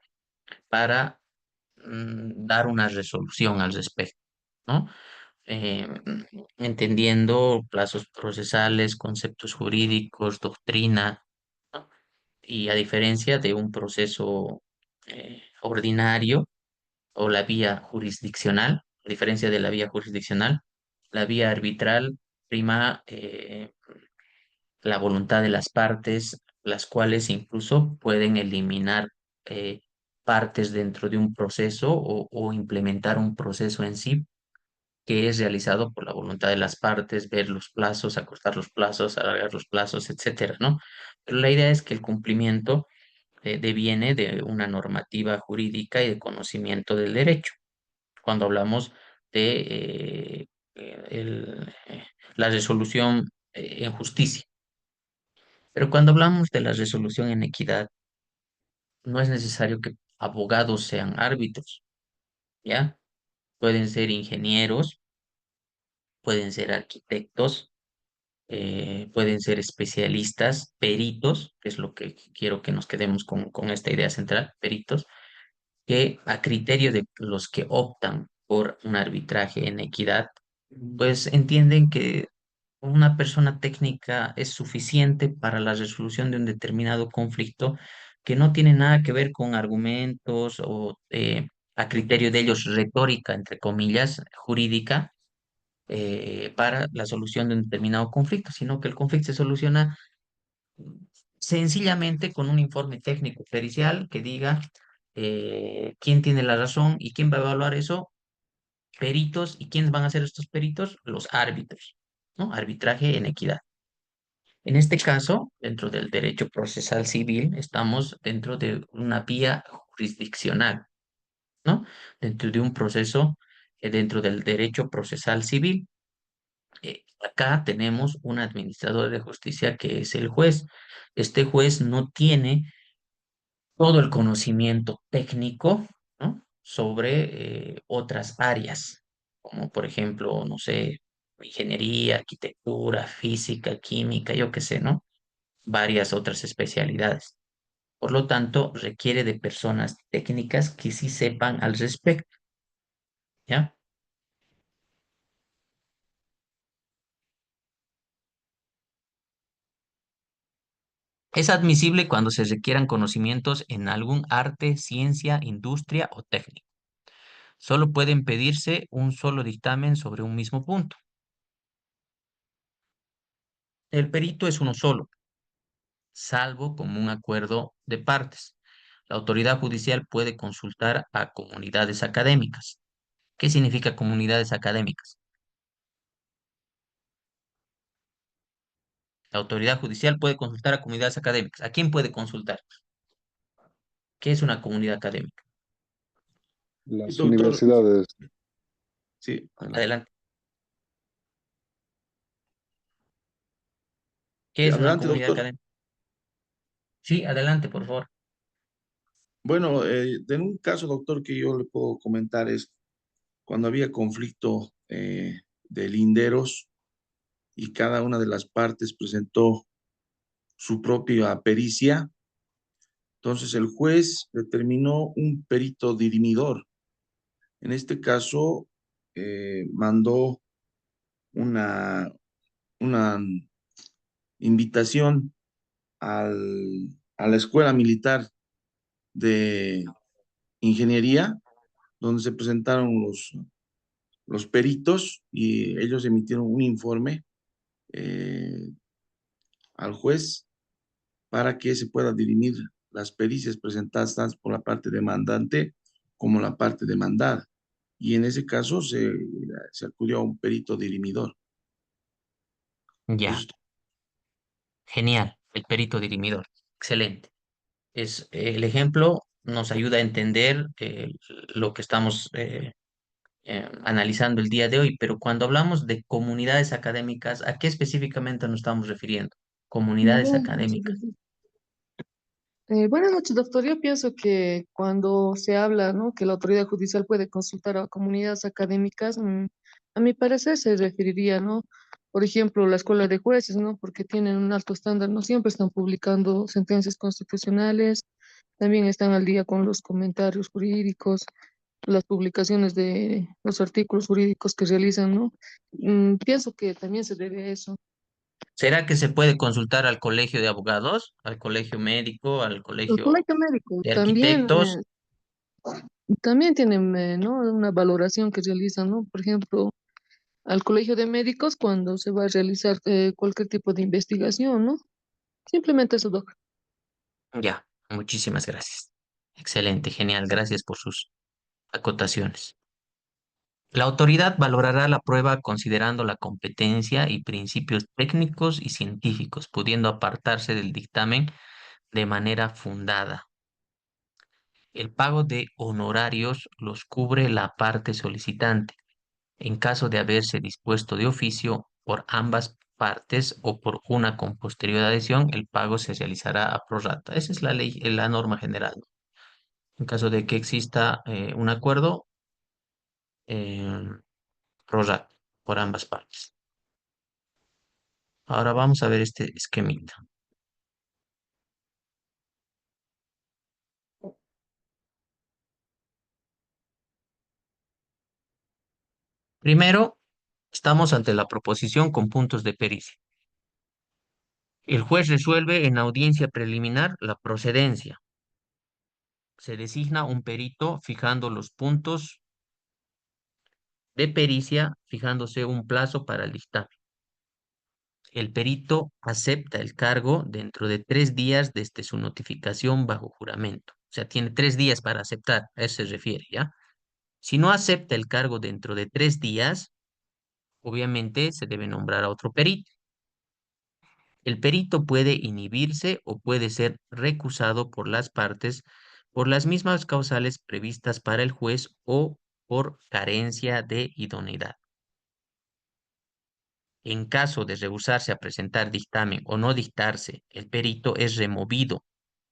para dar una resolución al respecto, ¿no? eh, Entendiendo plazos procesales, conceptos jurídicos, doctrina, ¿no? Y a diferencia de un proceso ordinario o la vía jurisdiccional, a diferencia de la vía jurisdiccional, la vía arbitral prima la voluntad de las partes, las cuales incluso pueden eliminar eh, partes dentro de un proceso o implementar un proceso en sí que es realizado por la voluntad de las partes, ver los plazos, acortar los plazos, alargar los plazos, etcétera, ¿no? Pero la idea es que el cumplimiento deviene de una normativa jurídica y de conocimiento del derecho. Cuando hablamos de la resolución en justicia. Pero cuando hablamos de la resolución en equidad, no es necesario que abogados sean árbitros, ¿ya? Pueden ser ingenieros, pueden ser arquitectos, pueden ser especialistas, peritos, que es lo que quiero que nos quedemos con esta idea central, peritos, que a criterio de los que optan por un arbitraje en equidad, pues entienden que una persona técnica es suficiente para la resolución de un determinado conflicto, que no tiene nada que ver con argumentos o a criterio de ellos retórica, entre comillas, jurídica, para la solución de un determinado conflicto, sino que el conflicto se soluciona sencillamente con un informe técnico pericial que diga quién tiene la razón y quién va a evaluar eso, peritos, y quiénes van a ser estos peritos, los árbitros, ¿no? Arbitraje en equidad. En este caso, dentro del derecho procesal civil, estamos dentro de una vía jurisdiccional, ¿no? Dentro de un proceso, dentro del derecho procesal civil. Acá tenemos un administrador de justicia que es el juez. Este juez no tiene todo el conocimiento técnico, ¿no? Sobre otras áreas, como por ejemplo, no sé, ingeniería, arquitectura, física, química, yo qué sé, ¿no? Varias otras especialidades. Por lo tanto, requiere de personas técnicas que sí sepan al respecto, ¿ya? Es admisible cuando se requieran conocimientos en algún arte, ciencia, industria o técnica. Solo pueden pedirse un solo dictamen sobre un mismo punto. El perito es uno solo, salvo como un acuerdo de partes. La autoridad judicial puede consultar a comunidades académicas. ¿Qué significa comunidades académicas? La autoridad judicial puede consultar a comunidades académicas. ¿A quién puede consultar? ¿Qué es una comunidad académica? Las Doctor, universidades. sí, adelante. Adelante. ¿Qué es una Adelante, comunidad doctor. académica? Sí, adelante, por favor. Bueno, en un caso, doctor, que yo le puedo comentar es cuando había conflicto de linderos y cada una de las partes presentó su propia pericia, entonces el juez determinó un perito dirimidor. En este caso, mandó una, una invitación a la Escuela Militar de Ingeniería, donde se presentaron los peritos y ellos emitieron un informe eh, al juez para que se pueda dirimir las pericias presentadas tanto por la parte demandante como la parte demandada. Y en ese caso se acudió a un perito dirimidor. Ya, Eso genial. El perito dirimidor. Excelente. Es, el ejemplo nos ayuda a entender lo que estamos analizando el día de hoy, pero cuando hablamos de comunidades académicas, ¿a qué específicamente nos estamos refiriendo? Comunidades Buenas noches, académicas. doctor. Buenas noches, doctor. Yo pienso que cuando se habla, ¿no?, que la autoridad judicial puede consultar a comunidades académicas, a mi parecer se referiría, ¿no? Por ejemplo, la escuela de jueces, ¿no? Porque tienen un alto estándar, no siempre están publicando sentencias constitucionales, también están al día con los comentarios jurídicos, las publicaciones de los artículos jurídicos que realizan, ¿no? Pienso que también se debe a eso. ¿Será que se puede consultar al colegio de abogados, al colegio médico, al El colegio colegio médico de también. arquitectos? También tienen, ¿no?, una valoración que realizan, ¿no? Por ejemplo, al colegio de médicos cuando se va a realizar cualquier tipo de investigación, ¿no? Simplemente eso, doc. Ya, muchísimas gracias. Excelente, genial. Gracias por sus acotaciones. La autoridad valorará la prueba considerando la competencia y principios técnicos y científicos, pudiendo apartarse del dictamen de manera fundada. El pago de honorarios los cubre la parte solicitante, en caso de haberse dispuesto de oficio por ambas partes o por una con posterior adhesión, el pago se realizará a prorrata. Esa es la ley, la norma general. En caso de que exista un acuerdo, eh, prorrata por ambas partes. Ahora vamos a ver este esquemita. Primero, estamos ante la proposición con puntos de pericia. El juez resuelve en audiencia preliminar la procedencia. se designa un perito fijando los puntos de pericia, fijándose un plazo para el dictamen. El perito acepta el cargo dentro de 3 días desde su notificación bajo juramento. O sea, tiene 3 días para aceptar, a eso se refiere, ¿ya? Si no acepta el cargo dentro de 3 días, obviamente se debe nombrar a otro perito. El perito puede inhibirse o puede ser recusado por las partes por las mismas causales previstas para el juez o por carencia de idoneidad. En caso de rehusarse a presentar dictamen o no dictarse, el perito es removido,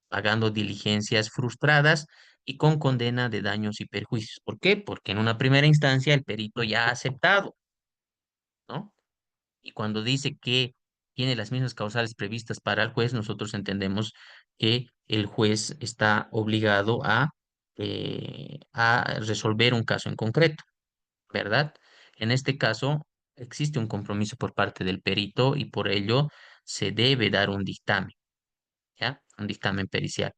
pagando diligencias frustradas y con condena de daños y perjuicios. ¿Por qué? Porque en una primera instancia el perito ya ha aceptado, ¿no? Y cuando dice que tiene las mismas causales previstas para el juez, nosotros entendemos que el juez está obligado a resolver un caso en concreto, ¿verdad? En este caso, existe un compromiso por parte del perito y por ello se debe dar un dictamen, ¿ya? Un dictamen pericial.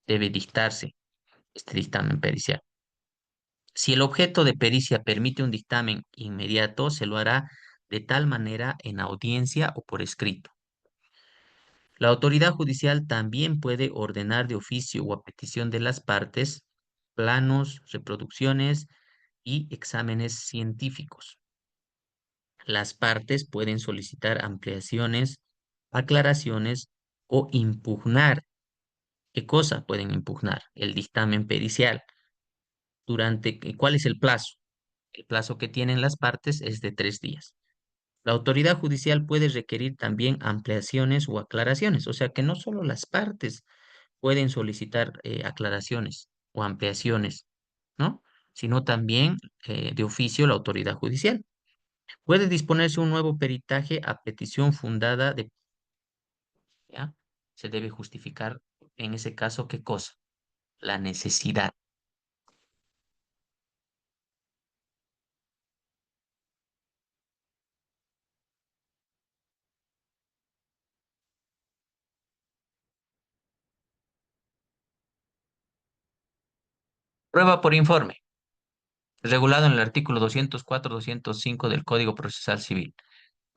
Debe dictarse este dictamen pericial. Si el objeto de pericia permite un dictamen inmediato, se lo hará de tal manera en audiencia o por escrito. La autoridad judicial también puede ordenar de oficio o a petición de las partes planos, reproducciones y exámenes científicos. Las partes pueden solicitar ampliaciones, aclaraciones o impugnar. ¿Qué cosa pueden impugnar? El dictamen pericial. ¿Cuál es el plazo? El plazo que tienen las partes es de 3 días. La autoridad judicial puede requerir también ampliaciones o aclaraciones, o sea que no solo las partes pueden solicitar aclaraciones o ampliaciones, ¿no? Sino también de oficio la autoridad judicial. Puede disponerse un nuevo peritaje a petición fundada de, ¿ya? Se debe justificar en ese caso, ¿qué cosa? La necesidad. Prueba por informe, regulado en el artículo 204-205 del Código Procesal Civil.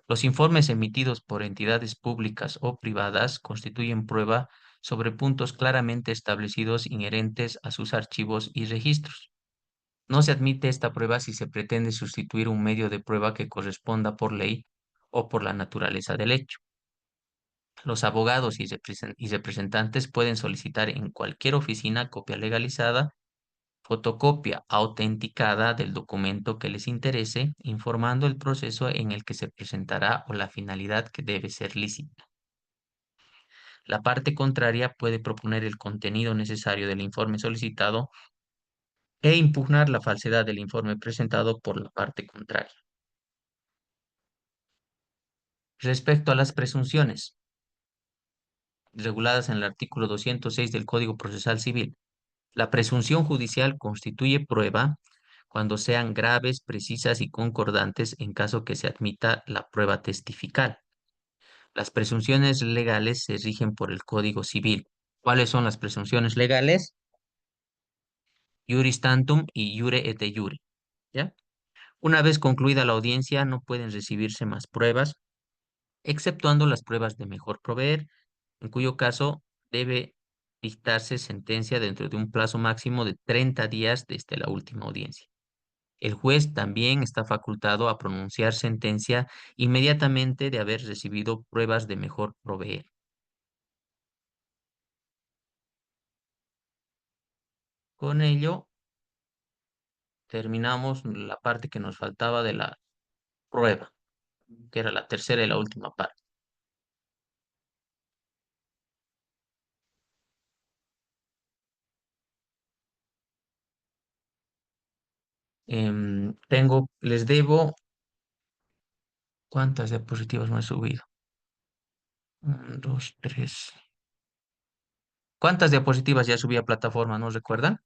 Los informes emitidos por entidades públicas o privadas constituyen prueba sobre puntos claramente establecidos inherentes a sus archivos y registros. No se admite esta prueba si se pretende sustituir un medio de prueba que corresponda por ley o por la naturaleza del hecho. Los abogados y representantes pueden solicitar en cualquier oficina copia legalizada, fotocopia autenticada del documento que les interese, informando el proceso en el que se presentará o la finalidad que debe ser lícita. La parte contraria puede proponer el contenido necesario del informe solicitado e impugnar la falsedad del informe presentado por la parte contraria. Respecto a las presunciones, reguladas en el artículo 206 del Código Procesal Civil, la presunción judicial constituye prueba cuando sean graves, precisas y concordantes en caso que se admita la prueba testifical. Las presunciones legales se rigen por el Código Civil. ¿Cuáles son las presunciones legales? Iuris tantum y iure et de iure. ¿Ya? Una vez concluida la audiencia, no pueden recibirse más pruebas, exceptuando las pruebas de mejor proveer, en cuyo caso debe dictarse sentencia dentro de un plazo máximo de 30 días desde la última audiencia. El juez también está facultado a pronunciar sentencia inmediatamente de haber recibido pruebas de mejor proveer. Con ello, terminamos la parte que nos faltaba de la prueba, que era la tercera y la última parte. Les debo, ¿cuántas diapositivas no he subido? 1, 2, 3. ¿Cuántas diapositivas ya subí a plataforma? ¿No recuerdan?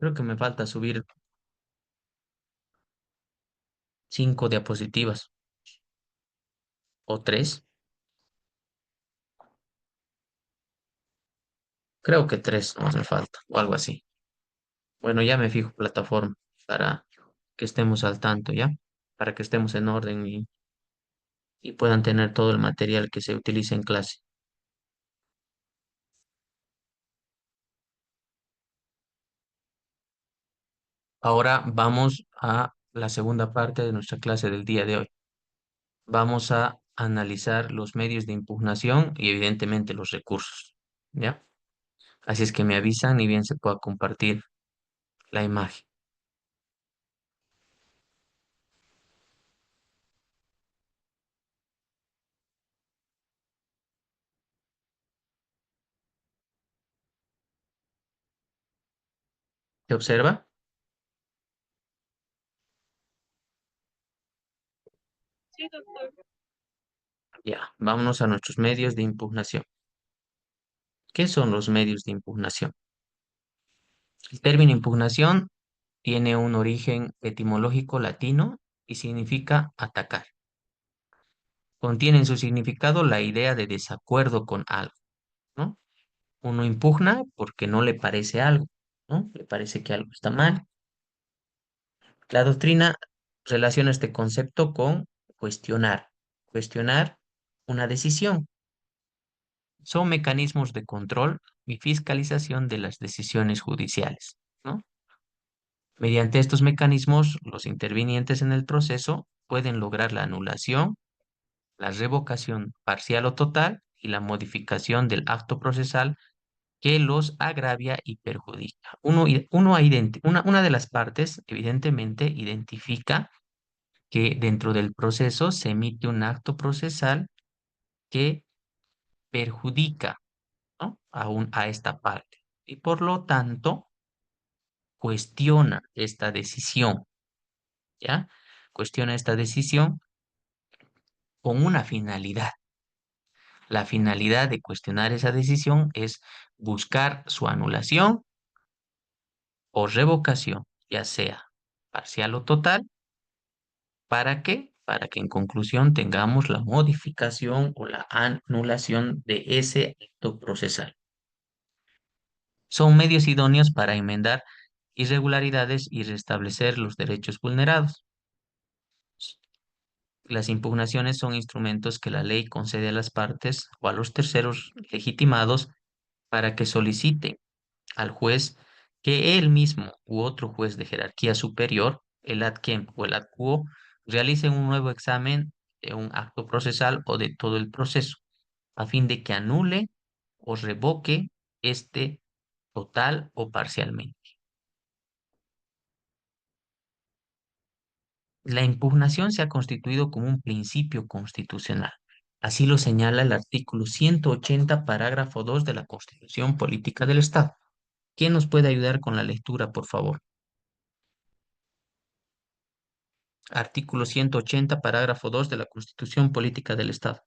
Creo que me falta subir 5 diapositivas o 3. Creo que 3 más me falta o algo así. Bueno, ya me fijo plataforma para que estemos al tanto, ¿ya? Para que estemos en orden y puedan tener todo el material que se utilice en clase. Ahora vamos a la segunda parte de nuestra clase del día de hoy. Vamos a analizar los medios de impugnación y evidentemente los recursos, ¿ya? Así es que me avisan y bien se pueda compartir la imagen. ¿Se observa? Sí, doctor. Ya, vámonos a nuestros medios de impugnación. ¿Qué son los medios de impugnación? El término impugnación tiene un origen etimológico latino y significa atacar. Contiene en su significado la idea de desacuerdo con algo, ¿no? Uno impugna porque no le parece algo, ¿no? Le parece que algo está mal. La doctrina relaciona este concepto con cuestionar, cuestionar una decisión. Son mecanismos de control y fiscalización de las decisiones judiciales, ¿no? Mediante estos mecanismos, los intervinientes en el proceso pueden lograr la anulación, la revocación parcial o total y la modificación del acto procesal que los agravia y perjudica. Una de las partes, evidentemente, identifica que dentro del proceso se emite un acto procesal que perjudica, ¿no? A esta parte. Y por lo tanto, cuestiona esta decisión, ¿ya? Cuestiona esta decisión con una finalidad. La finalidad de cuestionar esa decisión es buscar su anulación o revocación, ya sea parcial o total. ¿Para qué? Para que en conclusión tengamos la modificación o la anulación de ese acto procesal. Son medios idóneos para enmendar irregularidades y restablecer los derechos vulnerados. Las impugnaciones son instrumentos que la ley concede a las partes o a los terceros legitimados para que solicite al juez que él mismo u otro juez de jerarquía superior, el ad quem o el ad quo, realicen un nuevo examen de un acto procesal o de todo el proceso, a fin de que anule o revoque este total o parcialmente. La impugnación se ha constituido como un principio constitucional. Así lo señala el artículo 180, parágrafo 2 de la Constitución Política del Estado. ¿Quién nos puede ayudar con la lectura, por favor? Artículo 180, parágrafo 2 de la Constitución Política del Estado.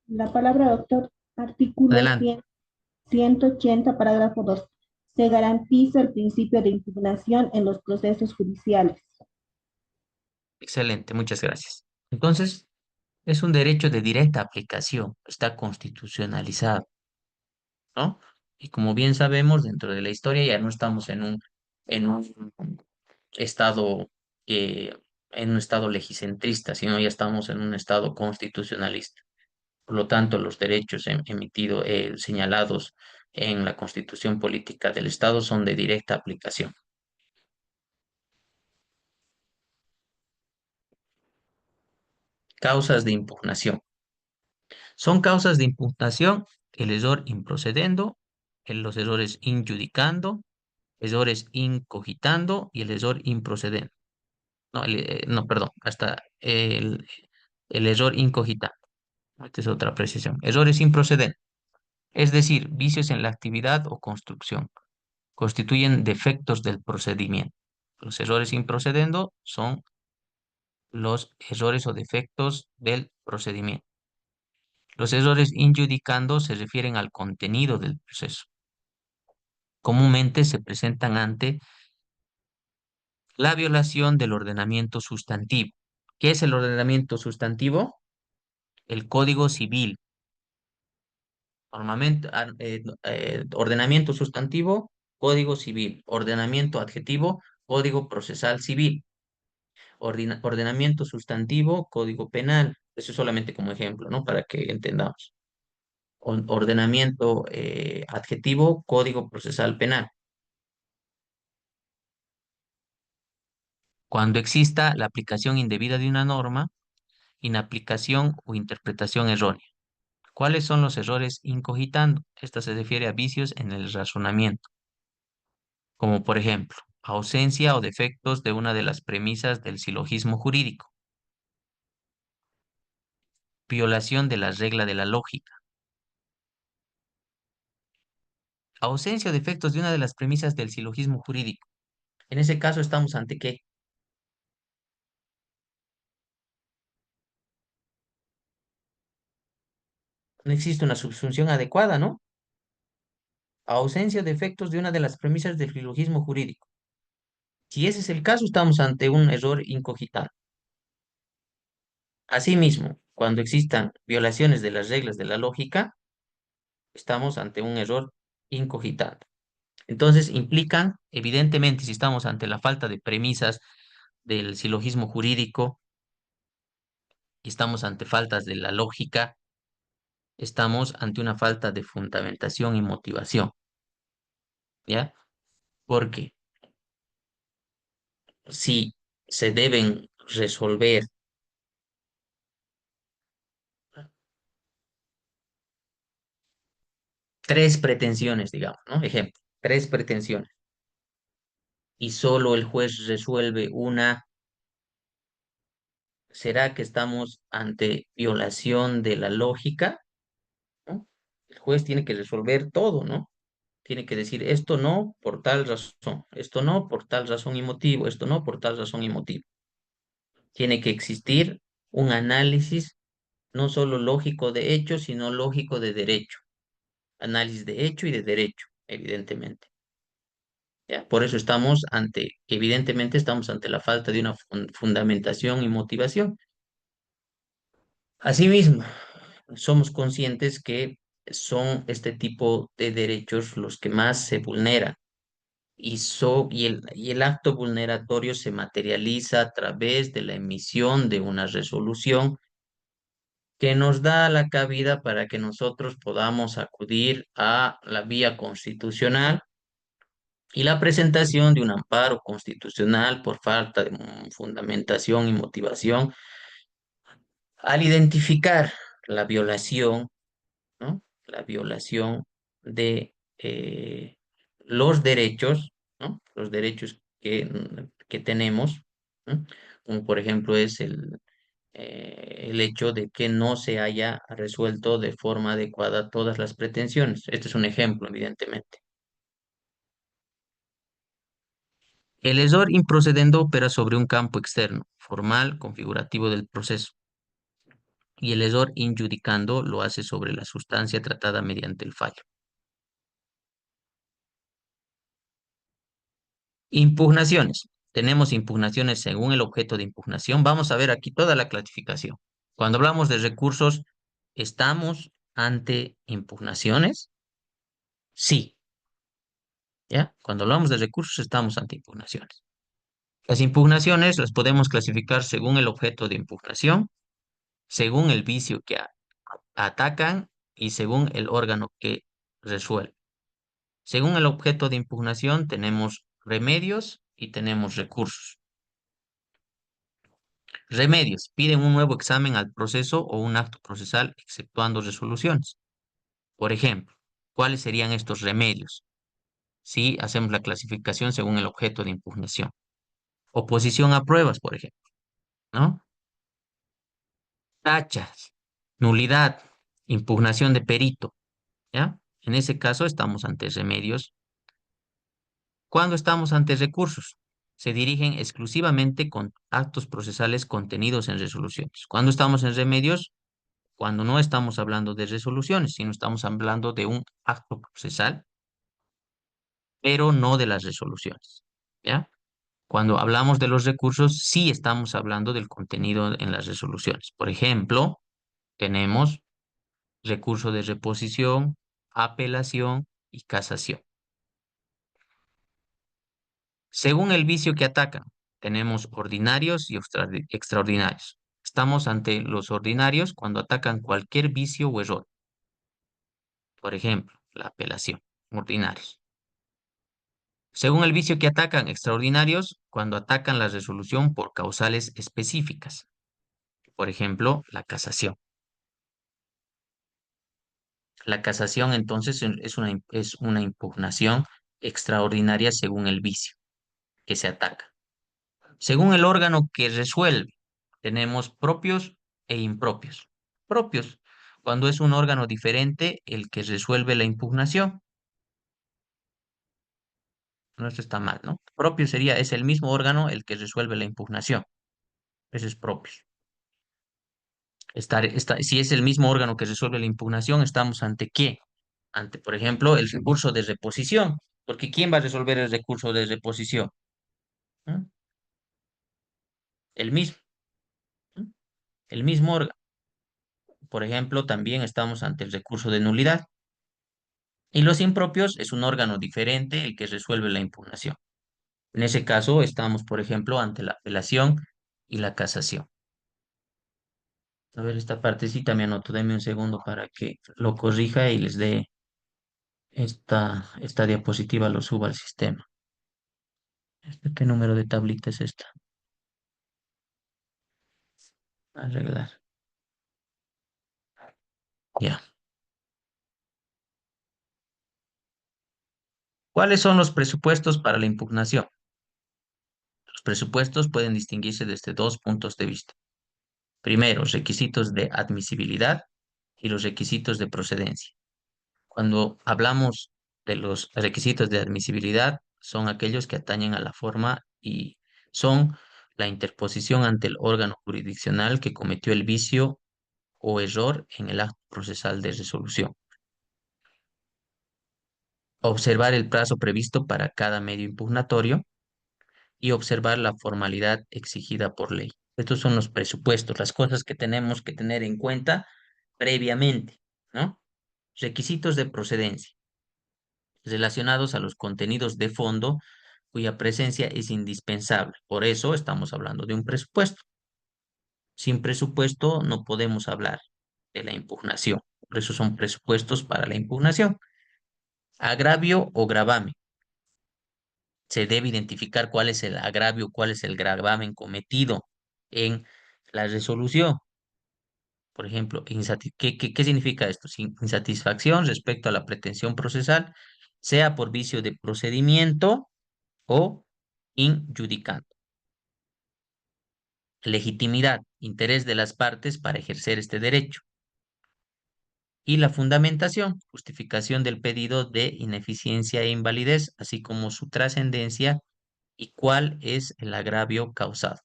La palabra, doctor. Artículo Adelante. 180, parágrafo 2. Se garantiza el principio de impugnación en los procesos judiciales. Excelente, muchas gracias. Entonces, es un derecho de directa aplicación, está constitucionalizado, ¿no? Y como bien sabemos, dentro de la historia ya no estamos en un estado, en un estado legicentrista, sino ya estamos en un estado constitucionalista. Por lo tanto, los derechos emitidos, señalados en la Constitución Política del Estado son de directa aplicación. Causas de impugnación. Son causas de impugnación el error improcedendo, los errores injudicando, errores incogitando y el error improcedendo. No, no, perdón, hasta el error incogitando. Esta es otra precisión. Errores improcedentes, es decir, vicios en la actividad o construcción, constituyen defectos del procedimiento. Los errores improcedendo son los errores o defectos del procedimiento. Los errores injudicando se refieren al contenido del proceso. Comúnmente se presentan ante la violación del ordenamiento sustantivo. ¿Qué es el ordenamiento sustantivo? El Código Civil. Normalmente, ordenamiento sustantivo, Código Civil. Ordenamiento adjetivo, Código Procesal Civil. Ordenamiento sustantivo, Código Penal. Eso es solamente como ejemplo, ¿no? Para que entendamos. Ordenamiento adjetivo, Código Procesal Penal. Cuando exista la aplicación indebida de una norma, inaplicación o interpretación errónea. ¿Cuáles son los errores incogitando? Esta se refiere a vicios en el razonamiento, como por ejemplo, ausencia o defectos de una de las premisas del silogismo jurídico, violación de la regla de la lógica, ausencia o defectos de una de las premisas del silogismo jurídico. En ese caso estamos ante ¿qué? No existe una subsunción adecuada, ¿no? Ausencia o defectos de una de las premisas del silogismo jurídico. Si ese es el caso, estamos ante un error incogitado. Asimismo, cuando existan violaciones de las reglas de la lógica, estamos ante un error incogitado. Entonces, implican, evidentemente, si estamos ante la falta de premisas del silogismo jurídico y estamos ante faltas de la lógica, estamos ante una falta de fundamentación y motivación, ¿ya? Porque si se deben resolver tres pretensiones, digamos, ¿no? Ejemplo, tres pretensiones, y solo el juez resuelve una. ¿Será que estamos ante violación de la lógica? ¿No? El juez tiene que resolver todo, ¿no? Tiene que decir esto no por tal razón, esto no por tal razón y motivo, esto no por tal razón y motivo. Tiene que existir un análisis no solo lógico de hecho, sino lógico de derecho. Análisis de hecho y de derecho, evidentemente. ¿Ya? Por eso estamos ante, evidentemente estamos ante la falta de una fundamentación y motivación. Asimismo, somos conscientes que son este tipo de derechos los que más se vulneran y el acto vulneratorio se materializa a través de la emisión de una resolución que nos da la cabida para que nosotros podamos acudir a la vía constitucional y la presentación de un amparo constitucional por falta de fundamentación y motivación al identificar la violación, ¿no? La violación de los derechos, ¿no? Los derechos que tenemos, ¿no? Como por ejemplo es el hecho de que no se haya resuelto de forma adecuada todas las pretensiones. Este es un ejemplo, evidentemente. El error improcedendo opera sobre un campo externo, formal, configurativo del proceso, y el error injudicando lo hace sobre la sustancia tratada mediante el fallo. Impugnaciones. Tenemos impugnaciones según el objeto de impugnación. Vamos a ver aquí toda la clasificación. Cuando hablamos de recursos, ¿estamos ante impugnaciones? Sí. ¿Ya? Cuando hablamos de recursos, estamos ante impugnaciones. Las impugnaciones las podemos clasificar según el objeto de impugnación, según el vicio que atacan y según el órgano que resuelve. Según el objeto de impugnación, tenemos remedios y tenemos recursos. Remedios. Piden un nuevo examen al proceso o un acto procesal exceptuando resoluciones. Por ejemplo, ¿cuáles serían estos remedios? Si hacemos la clasificación según el objeto de impugnación. Oposición a pruebas, por ejemplo, ¿no? Tachas, nulidad, impugnación de perito, ¿ya? En ese caso estamos ante remedios. ¿Cuándo estamos ante recursos? se dirigen exclusivamente con actos procesales contenidos en resoluciones. Cuando estamos en remedios, cuando no estamos hablando de resoluciones, sino estamos hablando de un acto procesal, pero no de las resoluciones. ¿Ya? Cuando hablamos de los recursos, sí estamos hablando del contenido en las resoluciones. Por ejemplo, tenemos recurso de reposición, apelación y casación. Según el vicio que atacan, tenemos ordinarios y extraordinarios. Estamos ante los ordinarios cuando atacan cualquier vicio o error. Por ejemplo, la apelación, ordinarios. Según el vicio que atacan, extraordinarios, cuando atacan la resolución por causales específicas. Por ejemplo, la casación. La casación entonces es una impugnación extraordinaria según el vicio que se ataca. Según el órgano que resuelve, tenemos propios e impropios. Propios, cuando es un órgano diferente el que resuelve la impugnación. No, esto está mal, ¿no? Propio sería, es el mismo órgano el que resuelve la impugnación. Eso es propio. Si es el mismo órgano que resuelve la impugnación, ¿estamos ante qué? Ante, por ejemplo, el recurso de reposición. Porque ¿quién va a resolver el recurso de reposición? ¿Mm? El mismo. ¿Mm? El mismo órgano. Por ejemplo, también estamos ante el recurso de nulidad. Y los impropios es un órgano diferente el que resuelve la impugnación. En ese caso, estamos, por ejemplo, ante la apelación y la casación. A ver, esta partecita me anoto, denme un segundo para que lo corrija y les dé esta diapositiva, lo suba al sistema. ¿Qué número de tablita es esta? Arreglar. Ya. ¿Cuáles son los presupuestos para la impugnación? Los presupuestos pueden distinguirse desde dos puntos de vista. Primero, requisitos de admisibilidad y los requisitos de procedencia. Cuando hablamos de los requisitos de admisibilidad, son aquellos que atañen a la forma y son la interposición ante el órgano jurisdiccional que cometió el vicio o error en el acto procesal de resolución. Observar el plazo previsto para cada medio impugnatorio y observar la formalidad exigida por ley. Estos son los presupuestos, las cosas que tenemos que tener en cuenta previamente, ¿no? Requisitos de procedencia relacionados a los contenidos de fondo cuya presencia es indispensable. Por eso estamos hablando de un presupuesto. Sin presupuesto no podemos hablar de la impugnación. Por eso son presupuestos para la impugnación. Agravio o gravamen. Se debe identificar cuál es el agravio, cuál es el gravamen cometido en la resolución. Por ejemplo, ¿qué significa esto? Insatisfacción respecto a la pretensión procesal, sea por vicio de procedimiento o injudicando. Legitimidad, interés de las partes para ejercer este derecho. Y la fundamentación, justificación del pedido de ineficiencia e invalidez, así como su trascendencia y cuál es el agravio causado.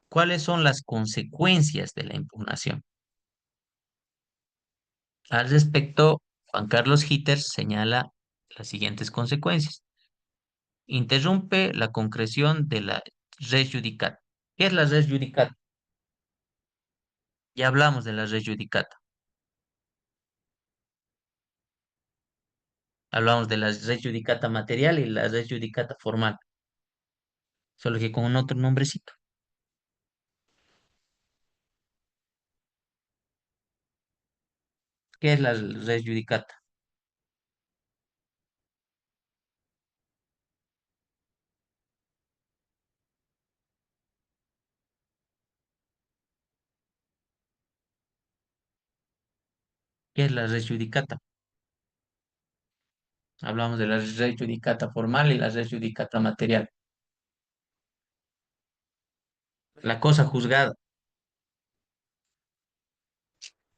¿Cuáles son las consecuencias de la impugnación? Al respecto, Juan Carlos Hitters señala las siguientes consecuencias. Interrumpe la concreción de la res judicata. ¿Qué es la res judicata? Ya hablamos de la res judicata. Hablamos de la res judicata material y la res judicata formal, solo que con un otro nombrecito. ¿Qué es la res judicata? ¿Qué es la res judicata? Hablamos de la res judicata formal y la res judicata material. La cosa juzgada.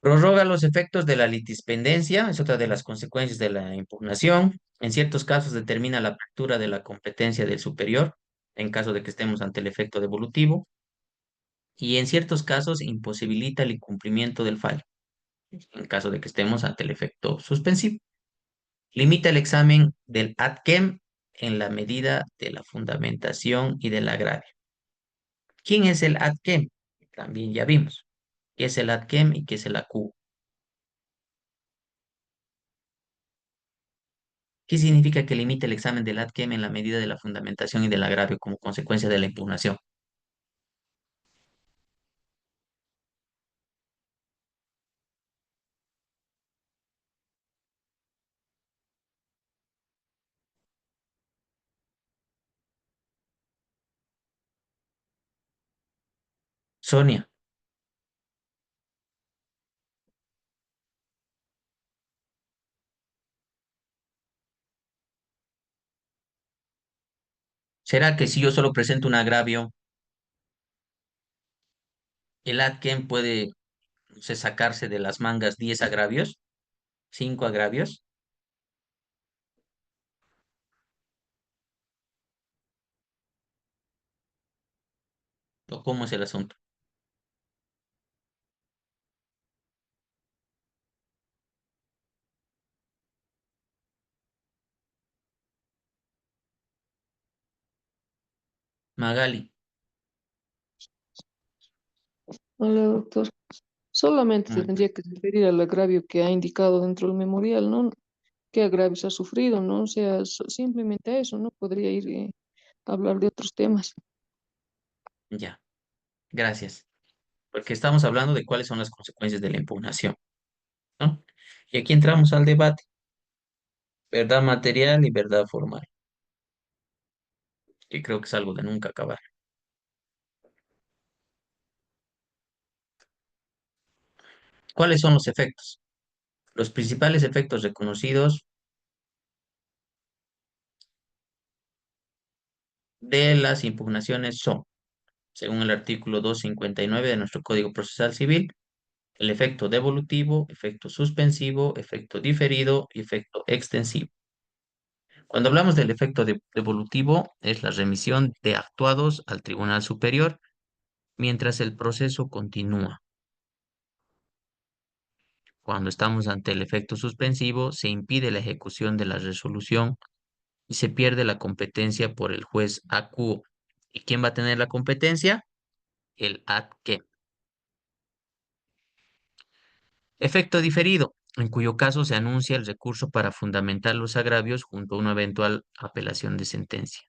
Prorroga los efectos de la litispendencia, es otra de las consecuencias de la impugnación. En ciertos casos determina la apertura de la competencia del superior, en caso de que estemos ante el efecto devolutivo, y en ciertos casos imposibilita el incumplimiento del fallo, en caso de que estemos ante el efecto suspensivo. Limita el examen del ad quem en la medida de la fundamentación y del agravio. ¿Quién es el ad quem? También ya vimos. ¿Qué es el ad quem y qué es el acuo? ¿Qué significa que limite el examen del ad quem en la medida de la fundamentación y del agravio como consecuencia de la impugnación? Sonia, ¿será que si yo solo presento un agravio, el ad quem puede, no sé, sacarse de las mangas 10 agravios, 5 agravios? ¿O cómo es el asunto? Magali, Hola, doctor. Solamente se mm, tendría que referir al agravio que ha indicado dentro del memorial, ¿no? ¿Qué agravios ha sufrido, no? O sea, simplemente a eso, ¿no? Podría ir a hablar de otros temas. ya, gracias. Porque estamos hablando de cuáles son las consecuencias de la impugnación, ¿no? Y aquí entramos al debate, verdad material y verdad formal, que creo que es algo de nunca acabar. ¿Cuáles son los efectos? Los principales efectos reconocidos de las impugnaciones son, según el artículo 259 de nuestro Código Procesal Civil, el efecto devolutivo, efecto suspensivo, efecto diferido y efecto extensivo. Cuando hablamos del efecto devolutivo, es la remisión de actuados al Tribunal Superior mientras el proceso continúa. Cuando estamos ante el efecto suspensivo, se impide la ejecución de la resolución y se pierde la competencia por el juez acuo. ¿Y quién va a tener la competencia? El ad quem. Efecto diferido, en cuyo caso se anuncia el recurso para fundamentar los agravios junto a una eventual apelación de sentencia.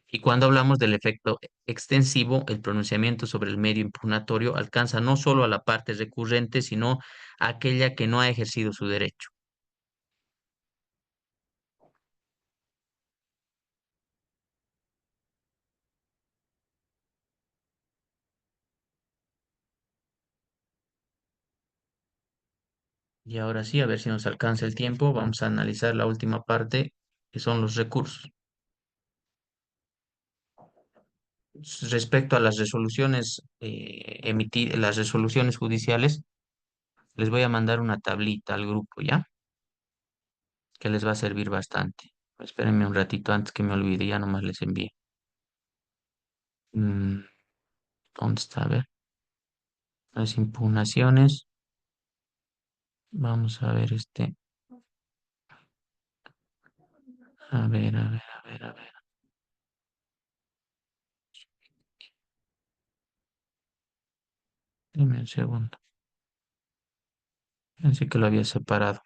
Y cuando hablamos del efecto extensivo, el pronunciamiento sobre el medio impugnatorio alcanza no solo a la parte recurrente, sino a aquella que no ha ejercido su derecho. Y ahora sí, a ver si nos alcanza el tiempo, vamos a analizar la última parte, que son los recursos. Respecto a las resoluciones emitidas, las resoluciones judiciales, les voy a mandar una tablita al grupo, ¿ya? Que les va a servir bastante. Espérenme un ratito antes que me olvide, ya nomás les envío. Mm, ¿Dónde está? A ver, las impugnaciones. Vamos a ver este. A ver, a ver, a ver, a ver. Dime un segundo. Pensé que lo había separado.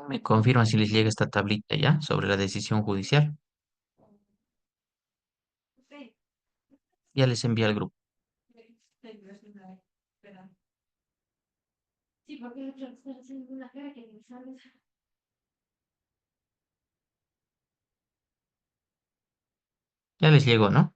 Me confirman si les llega esta tablita ya sobre la decisión judicial. Ya les envié al grupo. Ya les llegó, ¿no?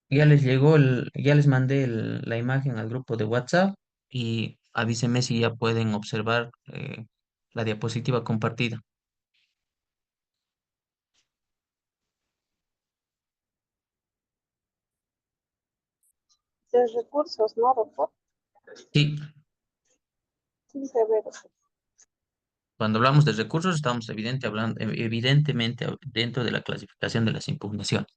Ya les llegó ya les mandé la imagen al grupo de WhatsApp y avísenme si ya pueden observar la diapositiva compartida. De recursos, ¿no, doctor? Sí, Sí, severo. cuando hablamos de recursos estamos evidentemente dentro de la clasificación de las impugnaciones.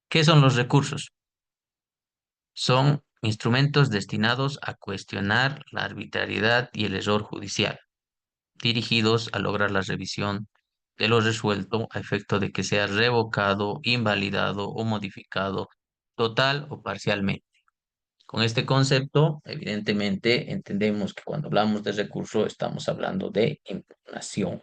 ¿Qué son los recursos? Son instrumentos destinados a cuestionar la arbitrariedad y el error judicial, dirigidos a lograr la revisión de lo resuelto a efecto de que sea revocado, invalidado o modificado total o parcialmente. Con este concepto, evidentemente, entendemos que cuando hablamos de recurso estamos hablando de impugnación.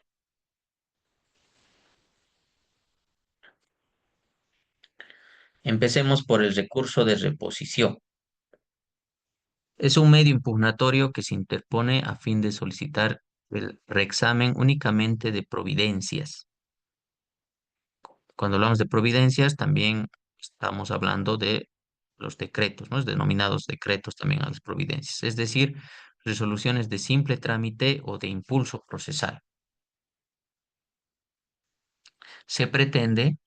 Empecemos por el recurso de reposición. Es un medio impugnatorio que se interpone a fin de solicitar el reexamen únicamente de providencias. Cuando hablamos de providencias, también estamos hablando de los decretos, ¿no? Denominados decretos también a las providencias, es decir, resoluciones de simple trámite o de impulso procesal. Se pretende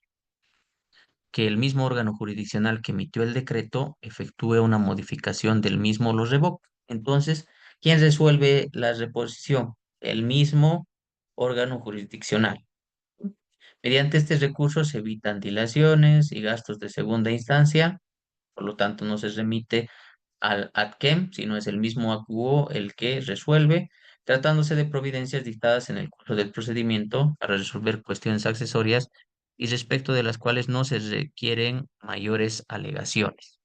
que el mismo órgano jurisdiccional que emitió el decreto efectúe una modificación del mismo o lo revoque. Entonces, ¿quién resuelve la reposición? El mismo órgano jurisdiccional. Mediante este recurso se evitan dilaciones y gastos de segunda instancia, por lo tanto no se remite al ADQUEM, sino es el mismo acuo el que resuelve, tratándose de providencias dictadas en el curso del procedimiento para resolver cuestiones accesorias y respecto de las cuales no se requieren mayores alegaciones.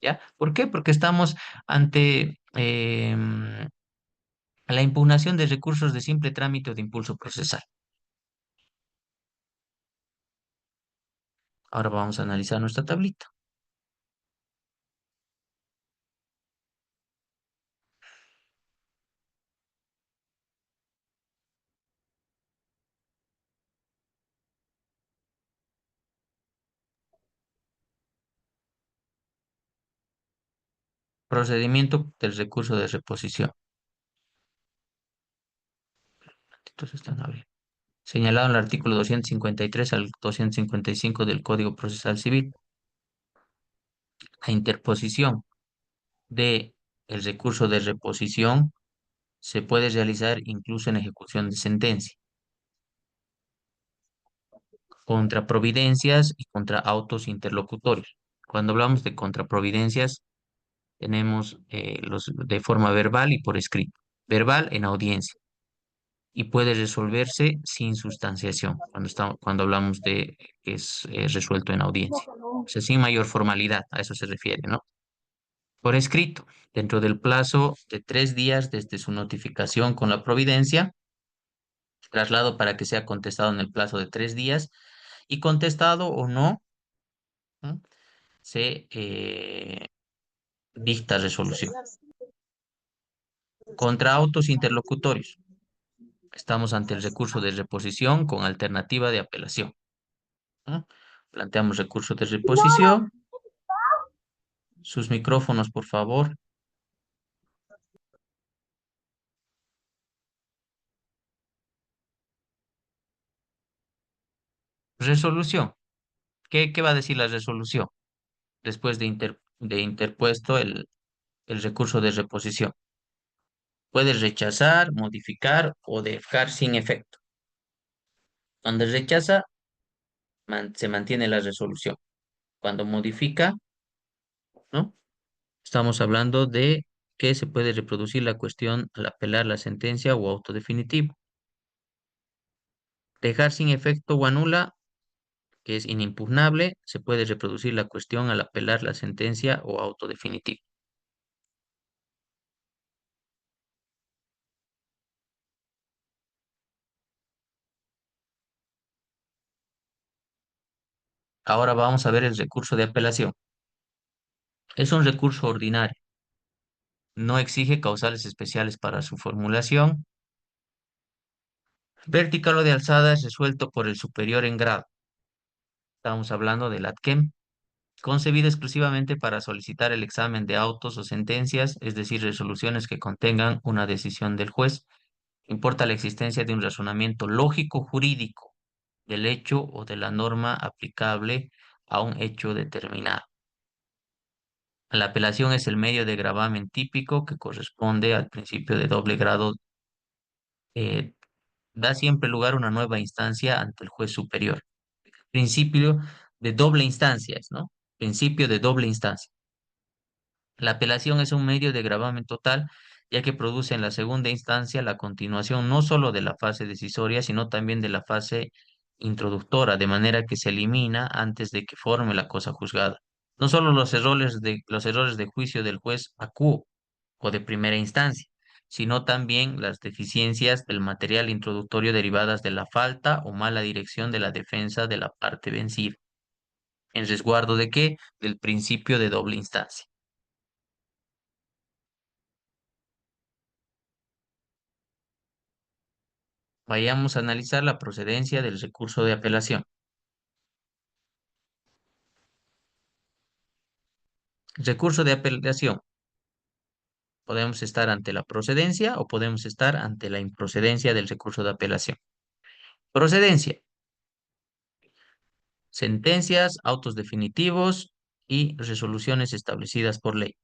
¿Ya? ¿Por qué? Porque estamos ante la impugnación de recursos de simple trámite o de impulso procesal. Ahora vamos a analizar nuestra tablita. Procedimiento del recurso de reposición. Entonces, están abriendo. Señalado en el artículo 253 al 255 del Código Procesal Civil, la interposición de el recurso de reposición se puede realizar incluso en ejecución de sentencia, contra providencias y contra autos interlocutorios. Cuando hablamos de contraprovidencias, tenemos los de forma verbal y por escrito. Verbal en audiencia y puede resolverse sin sustanciación, cuando hablamos de que es resuelto en audiencia. O sea, sin mayor formalidad, a eso se refiere, ¿no? Por escrito, dentro del plazo de 3 días desde su notificación con la providencia, traslado para que sea contestado en el plazo de 3 días y contestado o no, ¿no? Se dicta resolución. Contra autos interlocutorios. Estamos ante el recurso de reposición con alternativa de apelación, ¿no? Planteamos recurso de reposición. Sus micrófonos, por favor. Resolución. ¿Qué va a decir la resolución después de interpuesto el recurso de reposición? Puede rechazar, modificar o dejar sin efecto. Cuando rechaza, se mantiene la resolución. Cuando modifica, ¿no? Estamos hablando de que se puede reproducir la cuestión al apelar la sentencia o auto definitivo. Dejar sin efecto o anula, que es inimpugnable, se puede reproducir la cuestión al apelar la sentencia o auto definitivo. Ahora vamos a ver el recurso de apelación. Es un recurso ordinario. No exige causales especiales para su formulación. Vertical o de alzada es resuelto por el superior en grado. Estamos hablando del ATQUEM, concebido exclusivamente para solicitar el examen de autos o sentencias, es decir, resoluciones que contengan una decisión del juez. Importa la existencia de un razonamiento lógico jurídico del hecho o de la norma aplicable a un hecho determinado. La apelación es el medio de gravamen típico que corresponde al principio de doble grado. eh, Da siempre lugar a una nueva instancia ante el juez superior. Principio de doble instancia, ¿no? Principio de doble instancia. La apelación es un medio de gravamen total, ya que produce en la segunda instancia la continuación no solo de la fase decisoria, sino también de la fase introductora, de manera que se elimina antes de que forme la cosa juzgada. No solo los errores de juicio del juez acuo o de primera instancia, sino también las deficiencias del material introductorio derivadas de la falta o mala dirección de la defensa de la parte vencida. ¿En resguardo de qué? Del principio de doble instancia. Vayamos a analizar la procedencia del recurso de apelación. Recurso de apelación. Podemos estar ante la procedencia o podemos estar ante la improcedencia del recurso de apelación. Procedencia. Sentencias, autos definitivos y resoluciones establecidas por ley.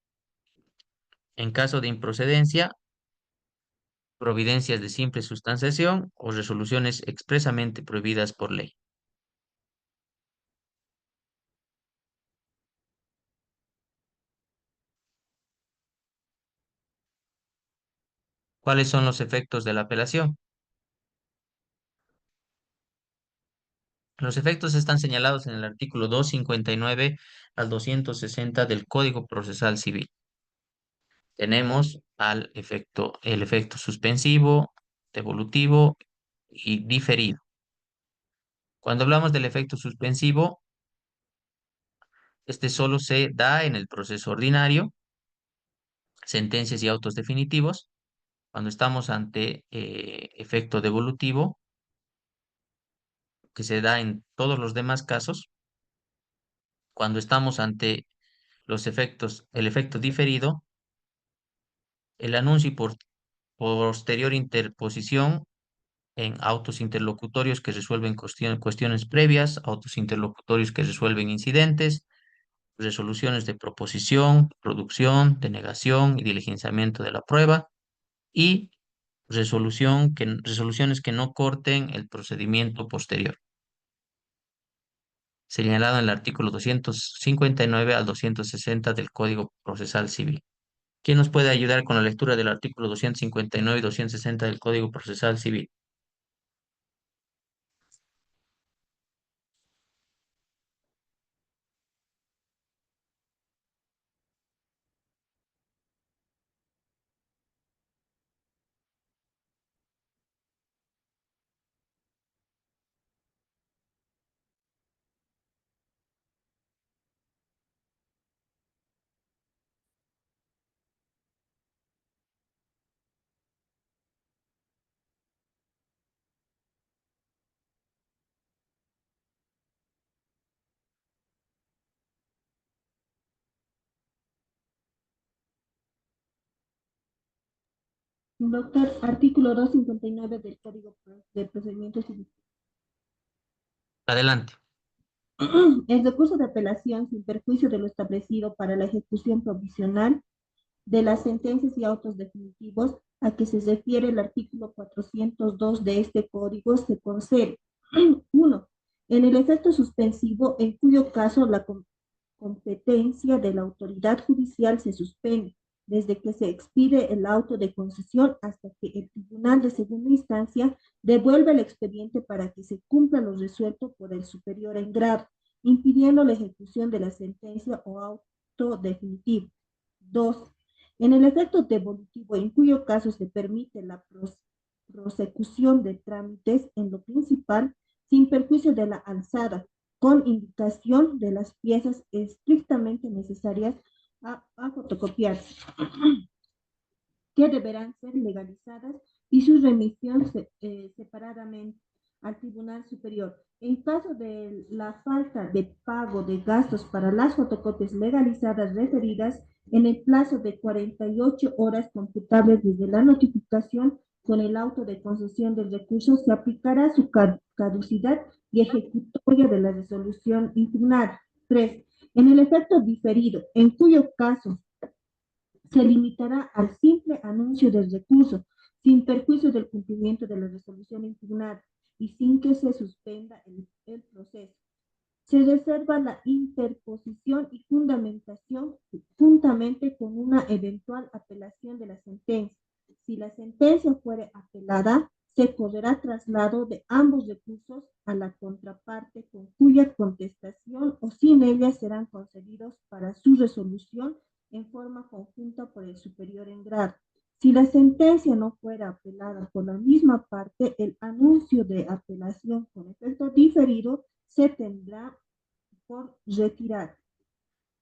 En caso de improcedencia, providencias de simple sustanciación o resoluciones expresamente prohibidas por ley. ¿Cuáles son los efectos de la apelación? Los efectos están señalados en el artículo 259 al 260 del Código Procesal Civil. Tenemos el efecto suspensivo, devolutivo y diferido. Cuando hablamos del efecto suspensivo, este solo se da en el proceso ordinario, sentencias y autos definitivos. Cuando estamos ante efecto devolutivo, que se da en todos los demás casos. Cuando estamos ante el efecto diferido, el anuncio y posterior interposición en autos interlocutorios que resuelven cuestiones previas, autos interlocutorios que resuelven incidentes, resoluciones de proposición, producción, denegación y diligenciamiento de la prueba, y resoluciones que no corten el procedimiento posterior, señalado en el artículo 259 al 260 del Código Procesal Civil. ¿Quién nos puede ayudar con la lectura del artículo 259 y 260 del Código Procesal Civil? Doctor, artículo 259 del Código de Procedimientos Civil. Adelante. El recurso de apelación sin perjuicio de lo establecido para la ejecución provisional de las sentencias y autos definitivos a que se refiere el artículo 402 de este código se concede. 1. En el efecto suspensivo, en cuyo caso la competencia de la autoridad judicial se suspende. desde que se expide el auto de concesión hasta que el tribunal de segunda instancia devuelve el expediente para que se cumpla lo resuelto por el superior en grado, impidiendo la ejecución de la sentencia o auto definitivo. 2. En el efecto devolutivo, en cuyo caso se permite la prosecución de trámites en lo principal, sin perjuicio de la alzada, con indicación de las piezas estrictamente necesarias a fotocopiarse, que deberán ser legalizadas y su remisión separadamente al Tribunal Superior. En caso de la falta de pago de gastos para las fotocopias legalizadas referidas, en el plazo de 48 horas computables desde la notificación con el auto de concesión del recurso, se aplicará su caducidad y ejecutoria de la resolución impugnada. 3. En el efecto diferido, en cuyo caso se limitará al simple anuncio del recurso, sin perjuicio del cumplimiento de la resolución impugnada y sin que se suspenda el proceso. Se reserva la interposición y fundamentación juntamente con una eventual apelación de la sentencia. Si la sentencia fuere apelada, se correrá traslado de ambos recursos a la contraparte con cuya contestación o sin ella serán concedidos para su resolución en forma conjunta por el superior en grado. Si la sentencia no fuera apelada por la misma parte, el anuncio de apelación con efecto diferido se tendrá por retirar.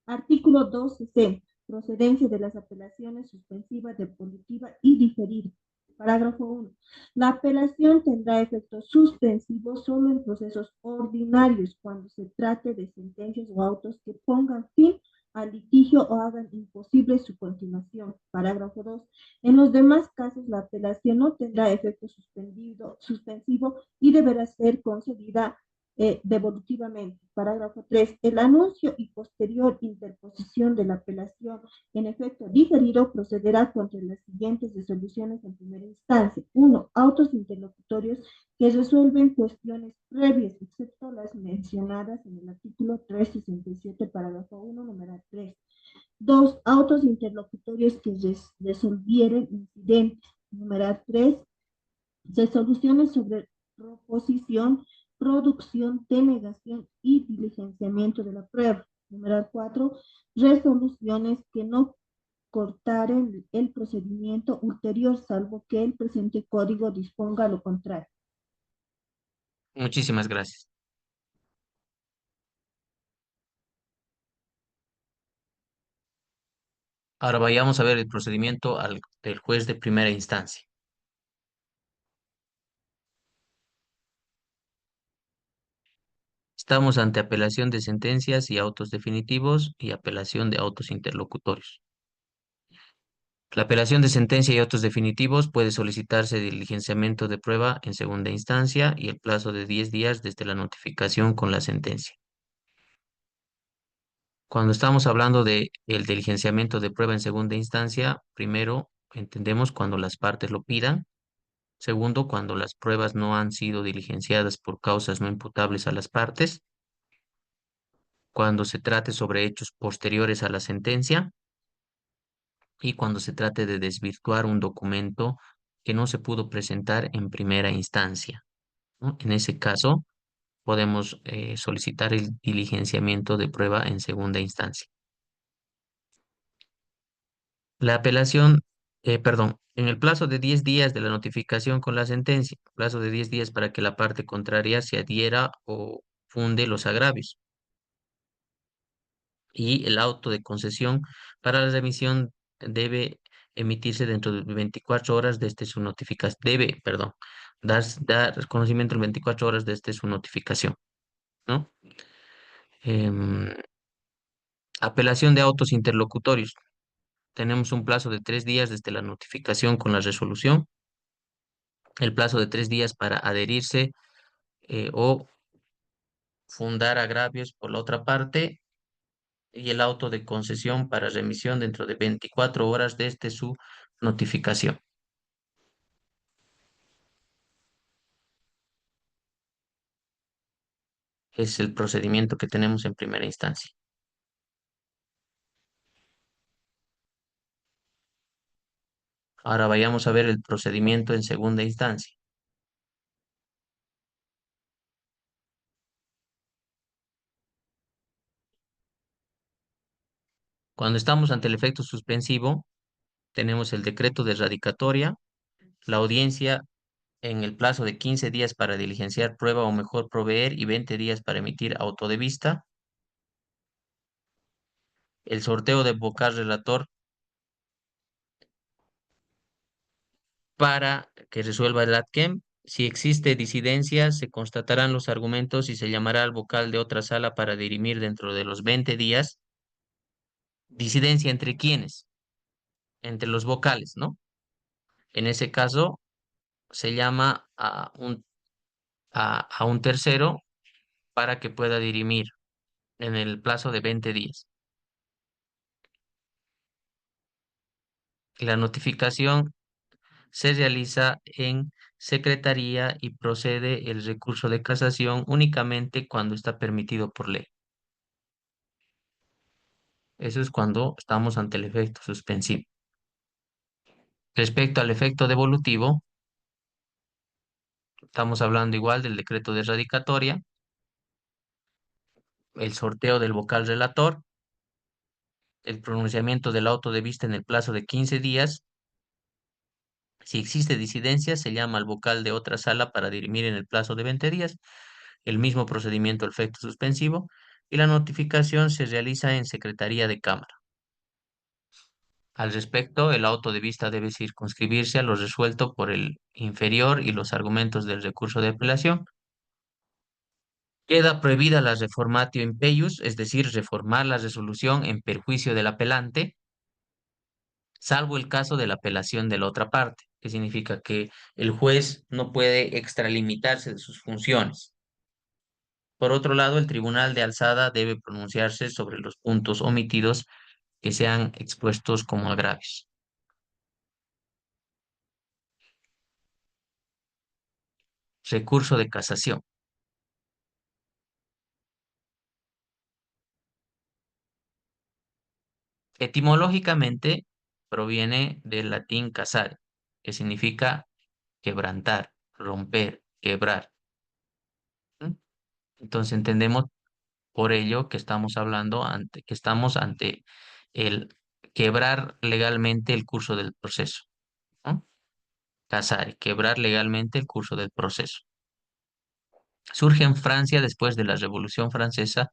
Artículo 260. Procedencia de las apelaciones suspensiva, devolutiva y diferida. Parágrafo 1. La apelación tendrá efecto suspensivo solo en procesos ordinarios cuando se trate de sentencias o autos que pongan fin al litigio o hagan imposible su continuación. Parágrafo 2. En los demás casos, la apelación no tendrá efecto suspensivo y deberá ser concedida devolutivamente. Parágrafo 3. El anuncio y posterior interposición de la apelación en efecto diferido procederá contra las siguientes resoluciones en primera instancia. 1. Autos interlocutorios que resuelven cuestiones previas, excepto las mencionadas en el artículo 367, parágrafo 1, número 3. 2. Autos interlocutorios que resolvieren incidentes. Número 3. Resoluciones sobre proposición, producción, denegación y diligenciamiento de la prueba. Número 4. Resoluciones que no cortaren el procedimiento ulterior, salvo que el presente código disponga lo contrario. Muchísimas gracias. Ahora vayamos a ver el procedimiento del juez de primera instancia. Estamos ante apelación de sentencias y autos definitivos y apelación de autos interlocutorios. La apelación de sentencia y autos definitivos puede solicitarse diligenciamiento de prueba en segunda instancia y el plazo de 10 días desde la notificación con la sentencia. Cuando estamos hablando de el diligenciamiento de prueba en segunda instancia, primero entendemos cuando las partes lo pidan. Segundo, cuando las pruebas no han sido diligenciadas por causas no imputables a las partes. Cuando se trate sobre hechos posteriores a la sentencia y cuando se trate de desvirtuar un documento que no se pudo presentar en primera instancia, ¿no? En ese caso, podemos solicitar el diligenciamiento de prueba en segunda instancia. La apelación, perdón, en el plazo de 10 días de la notificación con la sentencia, plazo de 10 días para que la parte contraria se adhiera o funde los agravios. Y el auto de concesión para la remisión debe emitirse dentro de 24 horas desde su notificación. Debe, perdón, dar conocimiento en 24 horas desde su notificación, ¿no? Em, Apelación de autos interlocutorios. Tenemos un plazo de 3 días desde la notificación con la resolución, el plazo de 3 días para adherirse o fundar agravios por la otra parte y el auto de concesión para remisión dentro de 24 horas desde su notificación. Es el procedimiento que tenemos en primera instancia. Ahora vayamos a ver el procedimiento en segunda instancia. Cuando estamos ante el efecto suspensivo, tenemos el decreto de radicatoria, la audiencia en el plazo de 15 días para diligenciar prueba o mejor proveer y 20 días para emitir auto de vista, el sorteo de vocal relator para que resuelva el ATCEM. Si existe disidencia, se constatarán los argumentos y se llamará al vocal de otra sala para dirimir dentro de los 20 días. ¿Disidencia entre quiénes? Entre los vocales, ¿no? En ese caso, se llama a un tercero para que pueda dirimir en el plazo de 20 días. La notificación se realiza en secretaría y procede el recurso de casación únicamente cuando está permitido por ley. Eso es cuando estamos ante el efecto suspensivo. Respecto al efecto devolutivo, estamos hablando igual del decreto de radicatoria, el sorteo del vocal relator, el pronunciamiento del auto de vista en el plazo de 15 días. Si existe disidencia, se llama al vocal de otra sala para dirimir en el plazo de 20 días. El mismo procedimiento, efecto suspensivo, y la notificación se realiza en Secretaría de Cámara. Al respecto, el auto de vista debe circunscribirse a lo resuelto por el inferior y los argumentos del recurso de apelación. Queda prohibida la reformatio impeius, es decir, reformar la resolución en perjuicio del apelante, salvo el caso de la apelación de la otra parte, que significa que el juez no puede extralimitarse de sus funciones. Por otro lado, el tribunal de alzada debe pronunciarse sobre los puntos omitidos que sean expuestos como agravios. Recurso de casación. Etimológicamente proviene del latín casare, que significa quebrantar, romper, quebrar. ¿Mm? Entonces entendemos por ello que estamos ante el quebrar legalmente el curso del proceso, ¿no? Casare, quebrar legalmente el curso del proceso. Surge en Francia después de la Revolución Francesa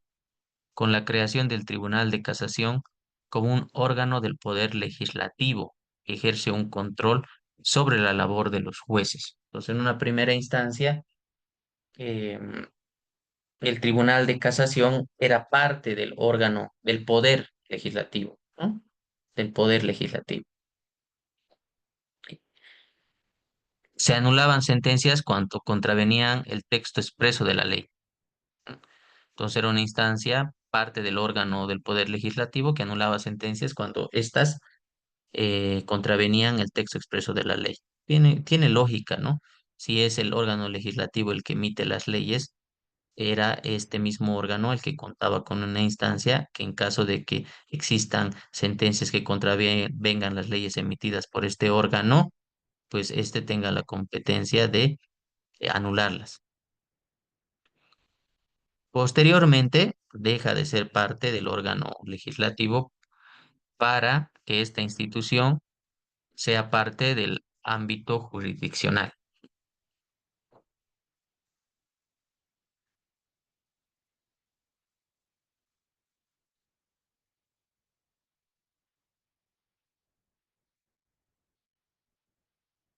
con la creación del Tribunal de Casación como un órgano del poder legislativo que ejerce un control sobre la labor de los jueces. Entonces, en una primera instancia, em, el Tribunal de Casación era parte del órgano del poder legislativo, ¿no? Del poder legislativo. Se anulaban sentencias cuando contravenían el texto expreso de la ley. Entonces era una instancia, parte del órgano del poder legislativo que anulaba sentencias cuando éstas contravenían el texto expreso de la ley. Tiene lógica, ¿no? Si es el órgano legislativo el que emite las leyes, era este mismo órgano el que contaba con una instancia que en caso de que existan sentencias que contravengan las leyes emitidas por este órgano, pues este tenga la competencia de anularlas. Posteriormente, deja de ser parte del órgano legislativo para que esta institución sea parte del ámbito jurisdiccional.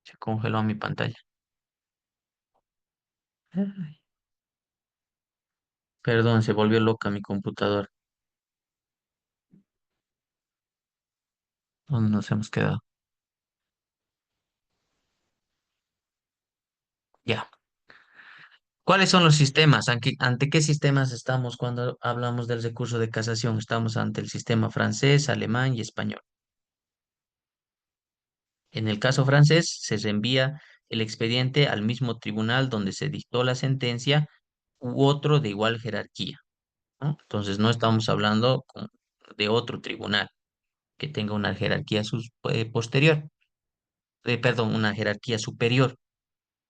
Se congeló mi pantalla. Ay, perdón, se volvió loca mi computadora. ¿Dónde nos hemos quedado? Ya. ¿Cuáles son los sistemas? ¿Ante qué sistemas estamos cuando hablamos del recurso de casación? Estamos ante el sistema francés, alemán y español. En el caso francés, se reenvía el expediente al mismo tribunal donde se dictó la sentencia u otro de igual jerarquía, ¿no? Entonces no estamos hablando de otro tribunal que tenga una jerarquía posterior. perdón, una jerarquía superior,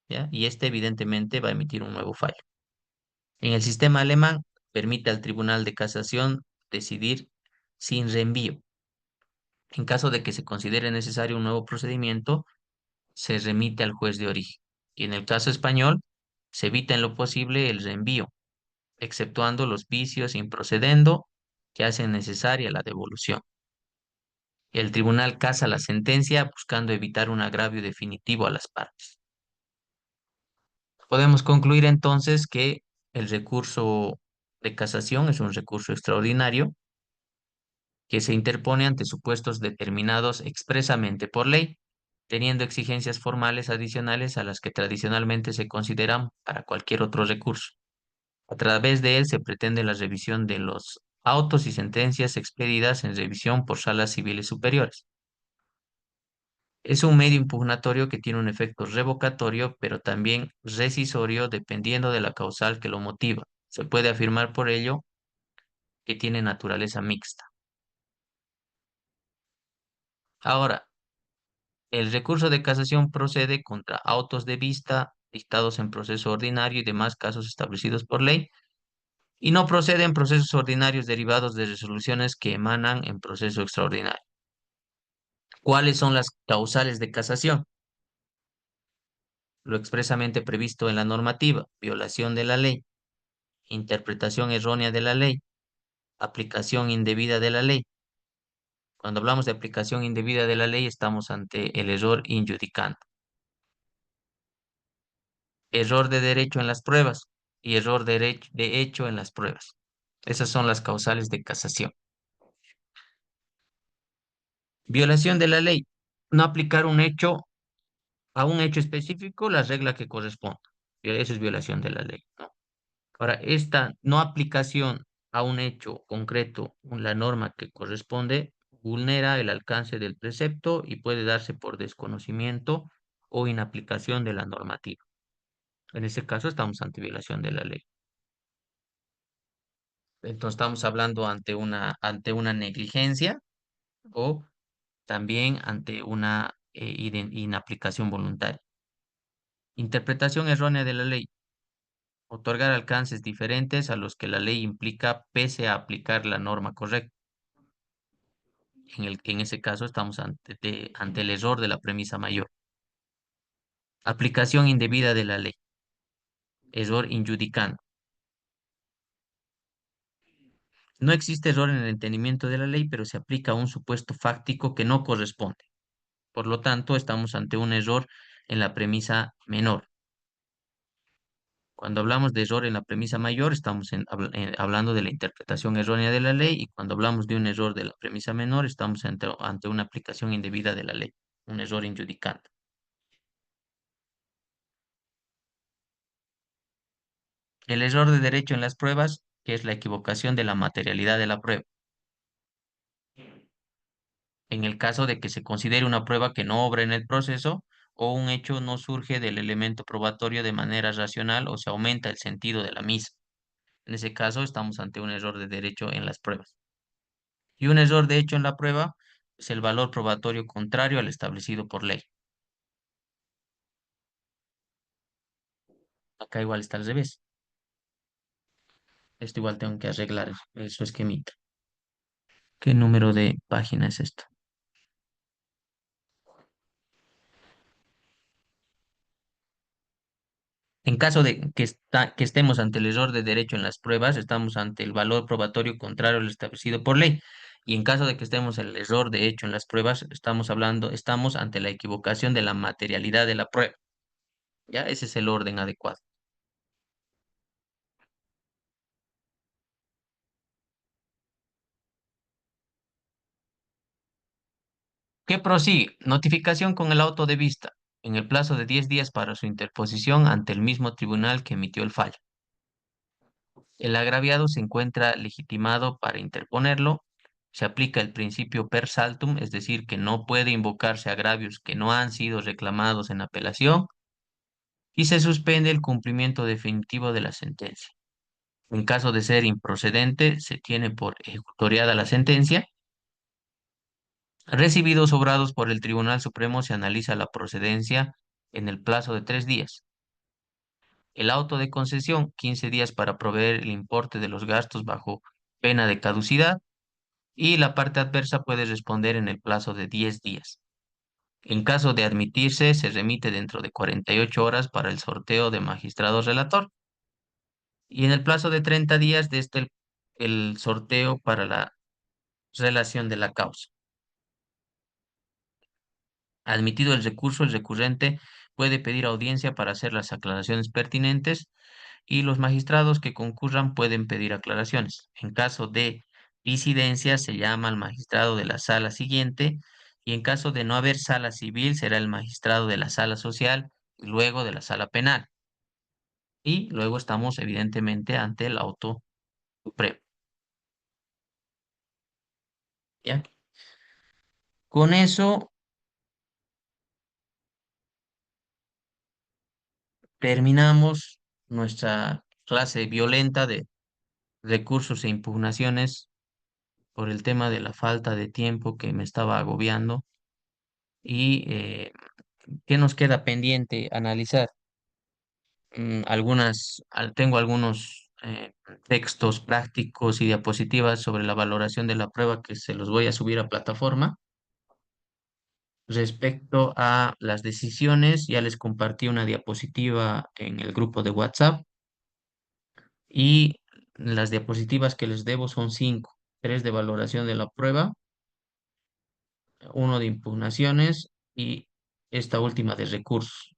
¿ya? Y este evidentemente va a emitir un nuevo fallo. En el sistema alemán permite al Tribunal de Casación decidir sin reenvío. En caso de que se considere necesario un nuevo procedimiento, se remite al juez de origen. Y en el caso español, se evita en lo posible el reenvío, exceptuando los vicios improcedendo que hacen necesaria la devolución. El tribunal casa la sentencia buscando evitar un agravio definitivo a las partes. Podemos concluir entonces que el recurso de casación es un recurso extraordinario que se interpone ante supuestos determinados expresamente por ley, teniendo exigencias formales adicionales a las que tradicionalmente se consideran para cualquier otro recurso. A través de él se pretende la revisión de los autos y sentencias expedidas en revisión por salas civiles superiores. Es un medio impugnatorio que tiene un efecto revocatorio, pero también rescisorio dependiendo de la causal que lo motiva. Se puede afirmar por ello que tiene naturaleza mixta. Ahora, el recurso de casación procede contra autos de vista dictados en proceso ordinario y demás casos establecidos por ley, y no procede en procesos ordinarios derivados de resoluciones que emanan en proceso extraordinario. ¿Cuáles son las causales de casación? Lo expresamente previsto en la normativa: violación de la ley, interpretación errónea de la ley, aplicación indebida de la ley. Cuando hablamos de aplicación indebida de la ley, estamos ante el error injudicando. Error de derecho en las pruebas y error de hecho en las pruebas. Esas son las causales de casación. Violación de la ley: no aplicar un hecho a un hecho específico la regla que corresponda. Eso es violación de la ley, ¿no? Ahora, esta no aplicación a un hecho concreto, la norma que corresponde, vulnera el alcance del precepto y puede darse por desconocimiento o inaplicación de la normativa. En ese caso estamos ante violación de la ley. Entonces estamos hablando ante una negligencia o también ante una inaplicación voluntaria. Interpretación errónea de la ley: otorgar alcances diferentes a los que la ley implica pese a aplicar la norma correcta. En ese caso estamos ante el error de la premisa mayor. Aplicación indebida de la ley: error injudicando. No existe error en el entendimiento de la ley, pero se aplica un supuesto fáctico que no corresponde. Por lo tanto, estamos ante un error en la premisa menor. Cuando hablamos de error en la premisa mayor, estamos hablando de la interpretación errónea de la ley, y cuando hablamos de un error de la premisa menor, estamos ante una aplicación indebida de la ley, un error injudicando. El error de derecho en las pruebas, que es la equivocación de la materialidad de la prueba. En el caso de que se considere una prueba que no obra en el proceso o un hecho no surge del elemento probatorio de manera racional o se aumenta el sentido de la misma. En ese caso, estamos ante un error de derecho en las pruebas. Y un error de hecho en la prueba es el valor probatorio contrario al establecido por ley. Acá igual está al revés. Esto igual tengo que arreglar su esquemita. ¿Qué número de página es esto? En caso de que estemos ante el error de derecho en las pruebas, estamos ante el valor probatorio contrario al establecido por ley. Y en caso de que estemos en el error de hecho en las pruebas, estamos ante la equivocación de la materialidad de la prueba. ¿Ya? Ese es el orden adecuado. ¿Qué prosigue? Notificación con el auto de vista en el plazo de 10 días para su interposición ante el mismo tribunal que emitió el fallo. El agraviado se encuentra legitimado para interponerlo. Se aplica el principio per saltum, es decir, que no puede invocarse agravios que no han sido reclamados en apelación, y se suspende el cumplimiento definitivo de la sentencia. En caso de ser improcedente, se tiene por ejecutoriada la sentencia Recibidos sobrados por el Tribunal Supremo, se analiza la procedencia en el plazo de 3 días. El auto de concesión, 15 días para proveer el importe de los gastos bajo pena de caducidad, y la parte adversa puede responder en el plazo de 10 días. En caso de admitirse, se remite dentro de 48 horas para el sorteo de magistrado relator, y en el plazo de 30 días desde el sorteo para la relación de la causa. Admitido el recurso, el recurrente puede pedir audiencia para hacer las aclaraciones pertinentes, y los magistrados que concurran pueden pedir aclaraciones. En caso de disidencia, se llama al magistrado de la sala siguiente, y en caso de no haber sala civil, será el magistrado de la sala social y luego de la sala penal. Y luego estamos evidentemente ante el auto supremo. ¿Ya? Con eso terminamos nuestra clase violenta de recursos e impugnaciones por el tema de la falta de tiempo que me estaba agobiando. Y ¿qué nos queda pendiente analizar? Tengo algunos textos prácticos y diapositivas sobre la valoración de la prueba que se los voy a subir a plataforma. Respecto a las decisiones, ya les compartí una diapositiva en el grupo de WhatsApp, y las diapositivas que les debo son cinco: tres de valoración de la prueba, uno de impugnaciones y esta última de recursos,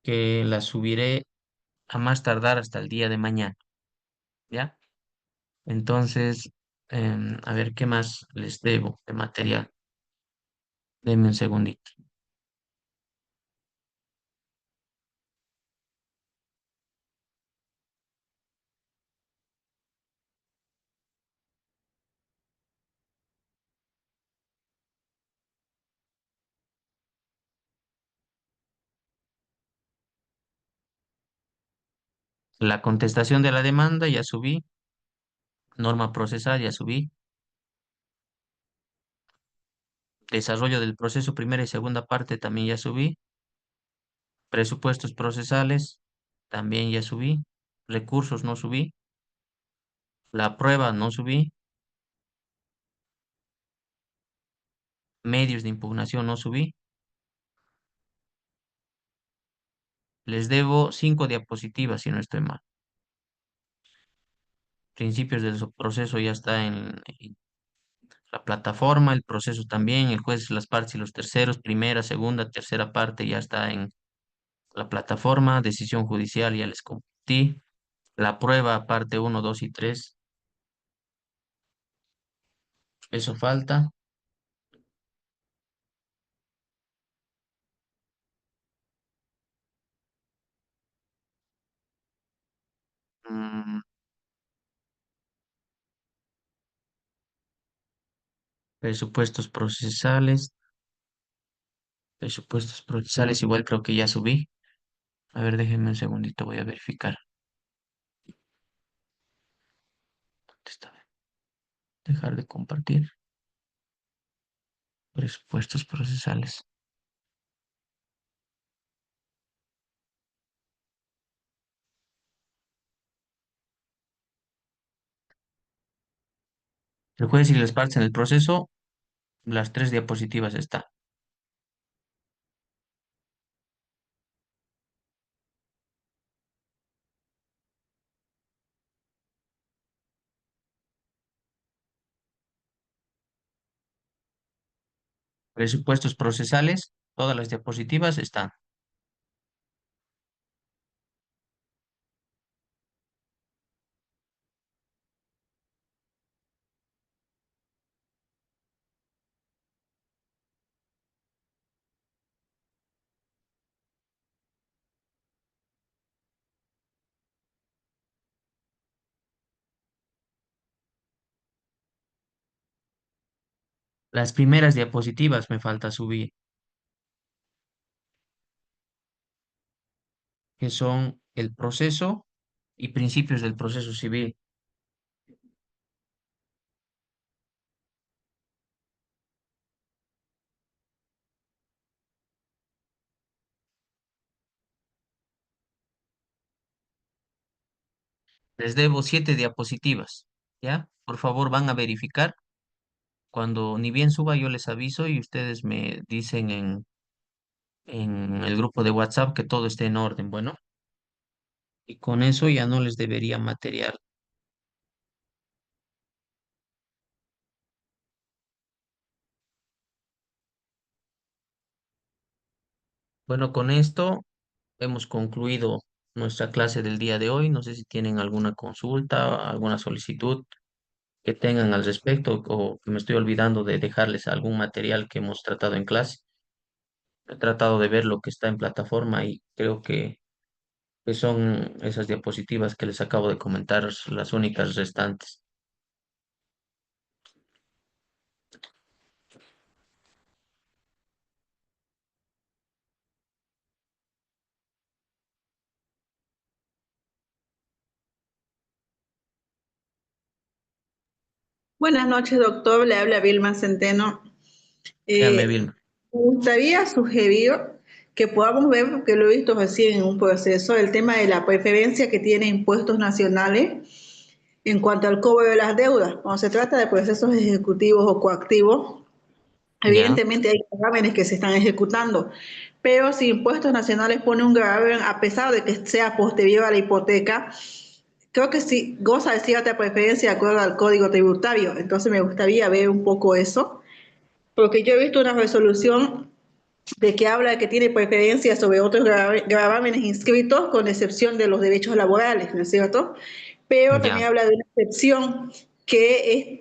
que la subiré a más tardar hasta el día de mañana, ¿ya? Entonces, a ver, ¿qué más les debo de material? Denme un segundito. La contestación de la demanda ya subí, norma procesal ya subí, desarrollo del proceso primera y segunda parte también ya subí, presupuestos procesales también ya subí, recursos no subí, la prueba no subí, medios de impugnación no subí. Les debo 5 diapositivas si no estoy mal. Principios del proceso ya está en la plataforma, el proceso también, el juez, las partes y los terceros, primera, segunda, tercera parte ya está en la plataforma, decisión judicial ya les compartí, la prueba, parte uno, 2 y 3, eso falta. Mm, presupuestos procesales, igual creo que ya subí. A ver, déjenme un segundito, voy a verificar. ¿Dónde está? Dejar de compartir. Presupuestos procesales. El juez y las partes en el proceso, las 3 diapositivas están. Presupuestos procesales, todas las diapositivas están. Las primeras diapositivas me falta subir, que son el proceso y principios del proceso civil. Les debo 7 diapositivas, ¿ya? Por favor, van a verificar. Cuando ni bien suba, yo les aviso y ustedes me dicen en el grupo de WhatsApp que todo esté en orden, bueno, y con eso ya no les debería material. Bueno, con esto hemos concluido nuestra clase del día de hoy. No sé si tienen alguna consulta, alguna solicitud que tengan al respecto o que me estoy olvidando de dejarles algún material que hemos tratado en clase. He tratado de ver lo que está en plataforma y creo que son esas diapositivas que les acabo de comentar las únicas restantes. Buenas noches, doctor. Le habla Vilma Centeno. Dígame, Eh, Vilma. Me gustaría sugerir que podamos ver, porque lo he visto recién en un proceso, el tema de la preferencia que tiene impuestos nacionales en cuanto al cobro de las deudas. Cuando se trata de procesos ejecutivos o coactivos, Ya, evidentemente hay gravámenes que se están ejecutando, pero si impuestos nacionales pone un gravamen, a pesar de que sea posterior a la hipoteca, creo que sí goza de cierta preferencia de acuerdo al código tributario. Entonces me gustaría ver un poco eso, porque yo he visto una resolución de que habla de que tiene preferencia sobre otros gravámenes inscritos, con excepción de los derechos laborales, ¿no es cierto? Pero también ya, habla de una excepción que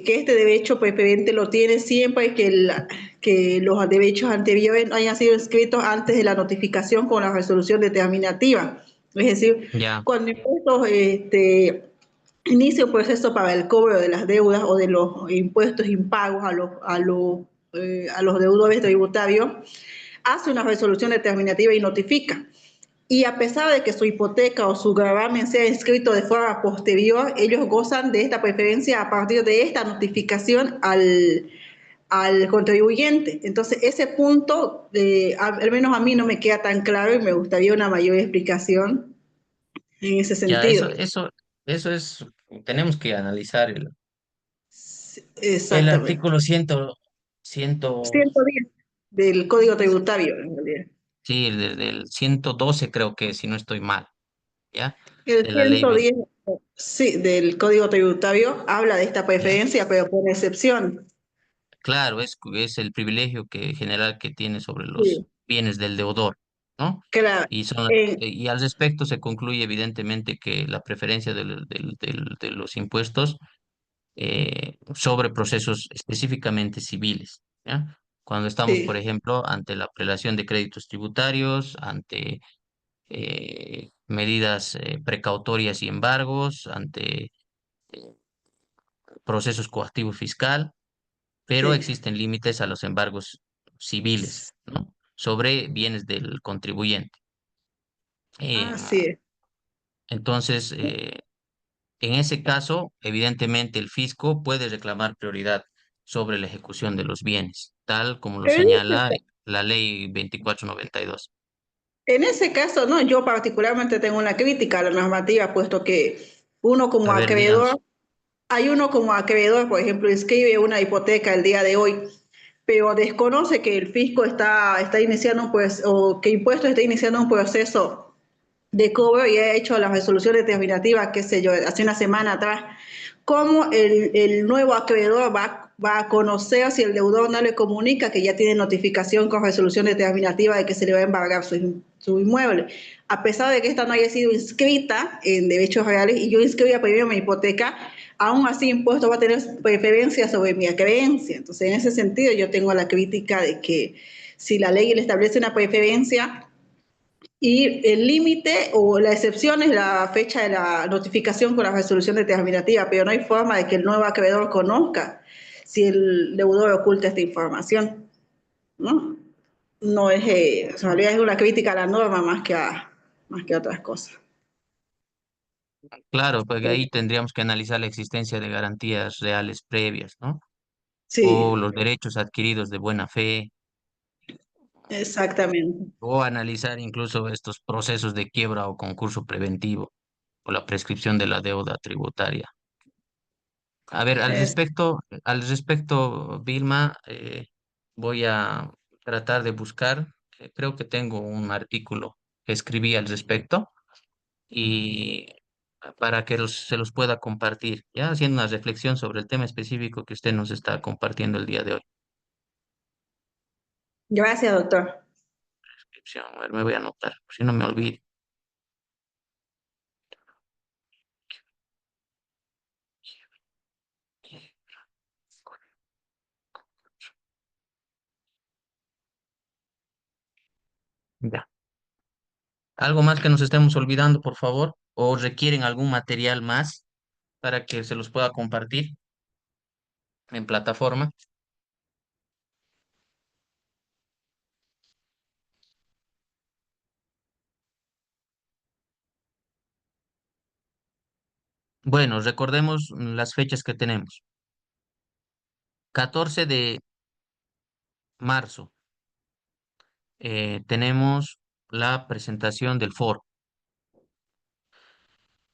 este derecho preferente lo tiene siempre que los derechos anteriores hayan sido inscritos antes de la notificación con la resolución determinativa. Es decir, ya, cuando impuestos inicia un proceso para el cobro de las deudas o de los impuestos impagos a los deudores tributarios, hace una resolución determinativa y notifica. Y a pesar de que su hipoteca o su gravamen sea inscrito de forma posterior, ellos gozan de esta preferencia a partir de esta notificación al contribuyente. Entonces, ese punto, al menos a mí no me queda tan claro y me gustaría una mayor explicación en ese ya, sentido. eso es, tenemos que analizar el Exactamente. artículo 100, 110 del Código Tributario, en realidad. sí, del 112 creo que, si no estoy mal, ¿ya? El De la ley 20. 110, sí, del Código Tributario habla de esta ¿Ya? preferencia, pero por excepción. Claro, es el privilegio general que tiene sobre los Sí, bienes del deudor, ¿no? claro. Y al respecto se concluye evidentemente que la preferencia de los impuestos sobre procesos específicamente civiles, ¿ya? Cuando estamos, por Sí, ejemplo, ante la prelación de créditos tributarios, ante medidas precautorias y embargos, ante procesos coactivos fiscal, pero sí. existen límites a los embargos civiles, ¿no? Sobre bienes del contribuyente. Eh, Así es. entonces, en ese caso, evidentemente el fisco puede reclamar prioridad sobre la ejecución de los bienes, tal como lo Pero señala la ley 2492. en ese caso, no, yo particularmente tengo una crítica a la normativa, puesto que uno como A ver, díganos. acreedor, hay uno como acreedor, por ejemplo, inscribe una hipoteca el día de hoy, pero desconoce que el fisco está iniciando, pues, o que impuesto está iniciando un proceso de cobro y ha hecho la resolución determinativa, qué sé yo, hace una semana atrás. ¿Cómo el nuevo acreedor va a conocer si el deudor no le comunica que ya tiene notificación con resolución determinativa de que se le va a embargar su inmueble? A pesar de que esta no haya sido inscrita en derechos reales y yo inscribía primero mi hipoteca, aún así impuesto va a tener preferencia sobre mi acreencia. Entonces, en ese sentido, yo tengo la crítica de que si la ley le establece una preferencia, y el límite o la excepción es la fecha de la notificación con la resolución determinativa, pero no hay forma de que el nuevo acreedor conozca si el deudor oculta esta información, ¿no? No es, en realidad es una crítica a la norma más que a otras cosas. Claro, porque ahí tendríamos que analizar la existencia de garantías reales previas, ¿no? O Sí, los derechos adquiridos de buena fe, exactamente. o analizar incluso estos procesos de quiebra o concurso preventivo. o la prescripción de la deuda tributaria. A ver, Es- al respecto, Vilma, voy a tratar de buscar, creo que tengo un artículo que escribí al respecto y para que se los pueda compartir, ya haciendo una reflexión sobre el tema específico que usted nos está compartiendo el día de hoy. Gracias, doctor. A ver, me voy a anotar, si no me olvido. Ya. ¿Algo más que nos estemos olvidando, por favor? ¿O requieren algún material más para que se los pueda compartir en plataforma? Bueno, recordemos las fechas que tenemos. 14 de marzo tenemos la presentación del foro.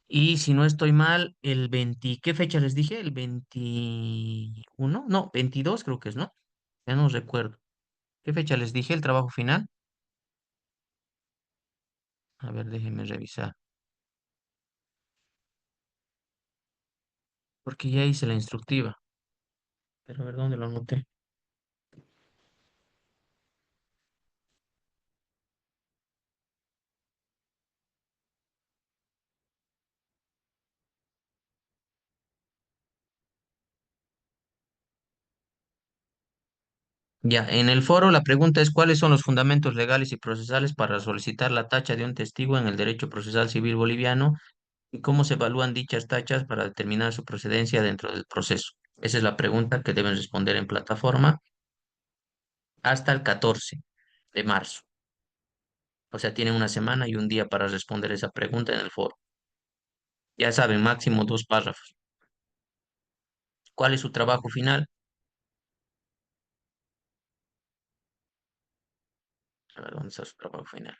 Y si no estoy mal, el 20, ¿qué fecha les dije? ¿El 21? No, 22 creo que es, ¿no? Ya no recuerdo. ¿Qué fecha les dije el trabajo final? A ver, déjenme revisar. Porque ya hice la instructiva. Pero a ver, ¿dónde lo anoté? Ya, en el foro la pregunta es ¿cuáles son los fundamentos legales y procesales para solicitar la tacha de un testigo en el derecho procesal civil boliviano y cómo se evalúan dichas tachas para determinar su procedencia dentro del proceso? Esa es la pregunta que deben responder en plataforma hasta el 14 de marzo. O sea, tienen una semana y un día para responder esa pregunta en el foro. Ya saben, máximo 2 párrafos. ¿Cuál es su trabajo final? A ver, ¿dónde está su trabajo final?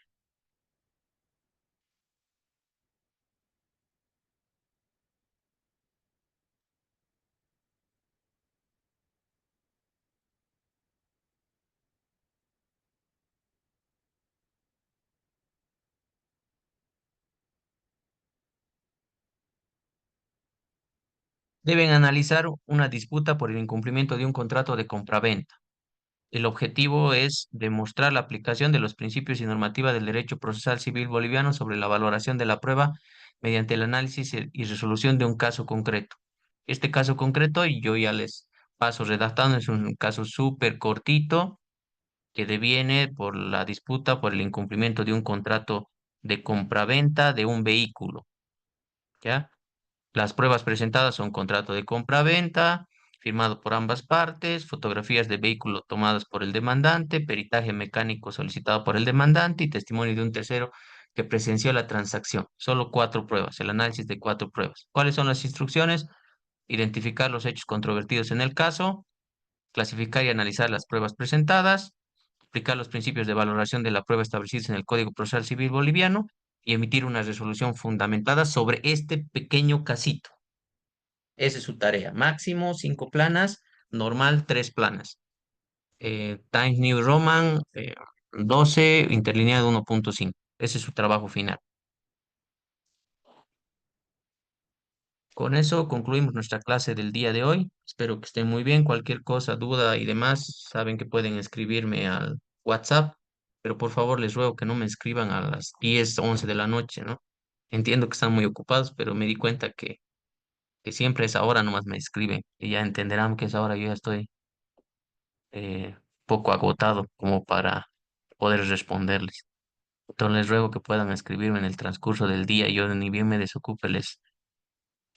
Deben analizar una disputa por el incumplimiento de un contrato de compraventa. El objetivo es demostrar la aplicación de los principios y normativas del derecho procesal civil boliviano sobre la valoración de la prueba mediante el análisis y resolución de un caso concreto. Este caso concreto, y yo ya les paso redactando, es un caso súper cortito que deviene por la disputa por el incumplimiento de un contrato de compraventa de un vehículo, ¿ya? Las pruebas presentadas son contrato de compra-venta, firmado por ambas partes, fotografías de vehículo tomadas por el demandante, peritaje mecánico solicitado por el demandante y testimonio de un tercero que presenció la transacción. Solo 4 pruebas, el análisis de 4 pruebas. ¿Cuáles son las instrucciones? Identificar los hechos controvertidos en el caso, clasificar y analizar las pruebas presentadas, aplicar los principios de valoración de la prueba establecidos en el Código Procesal Civil Boliviano y emitir una resolución fundamentada sobre este pequeño casito. Esa es su tarea. Máximo 5 planas, normal 3 planas. Times New Roman 12, interlineado 1.5. Ese es su trabajo final. Con eso concluimos nuestra clase del día de hoy. Espero que estén muy bien. Cualquier cosa, duda y demás, saben que pueden escribirme al WhatsApp, pero por favor les ruego que no me escriban a las 10, 11 de la noche, ¿no? Entiendo que están muy ocupados, pero me di cuenta que siempre a esa hora nomás me escriben y ya entenderán que a esa hora yo ya estoy poco agotado como para poder responderles. Entonces les ruego que puedan escribirme en el transcurso del día y yo ni bien me desocupe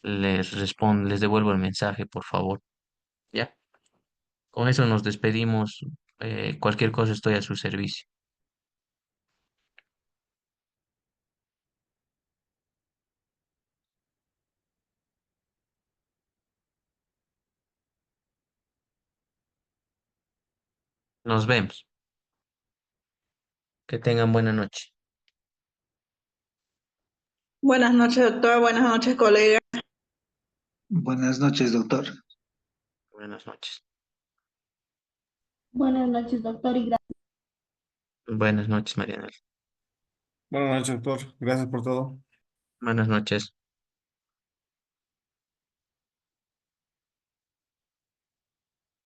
les respondo, les devuelvo el mensaje, por favor. ¿Ya? Con eso nos despedimos. Cualquier cosa estoy a su servicio. Nos vemos. Que tengan buena noche. Buenas noches, doctor. Buenas noches, colega. Buenas noches, doctor. Buenas noches. Buenas noches, doctor, y gracias. Buenas noches, Mariana. Buenas noches, doctor. Gracias por todo. Buenas noches.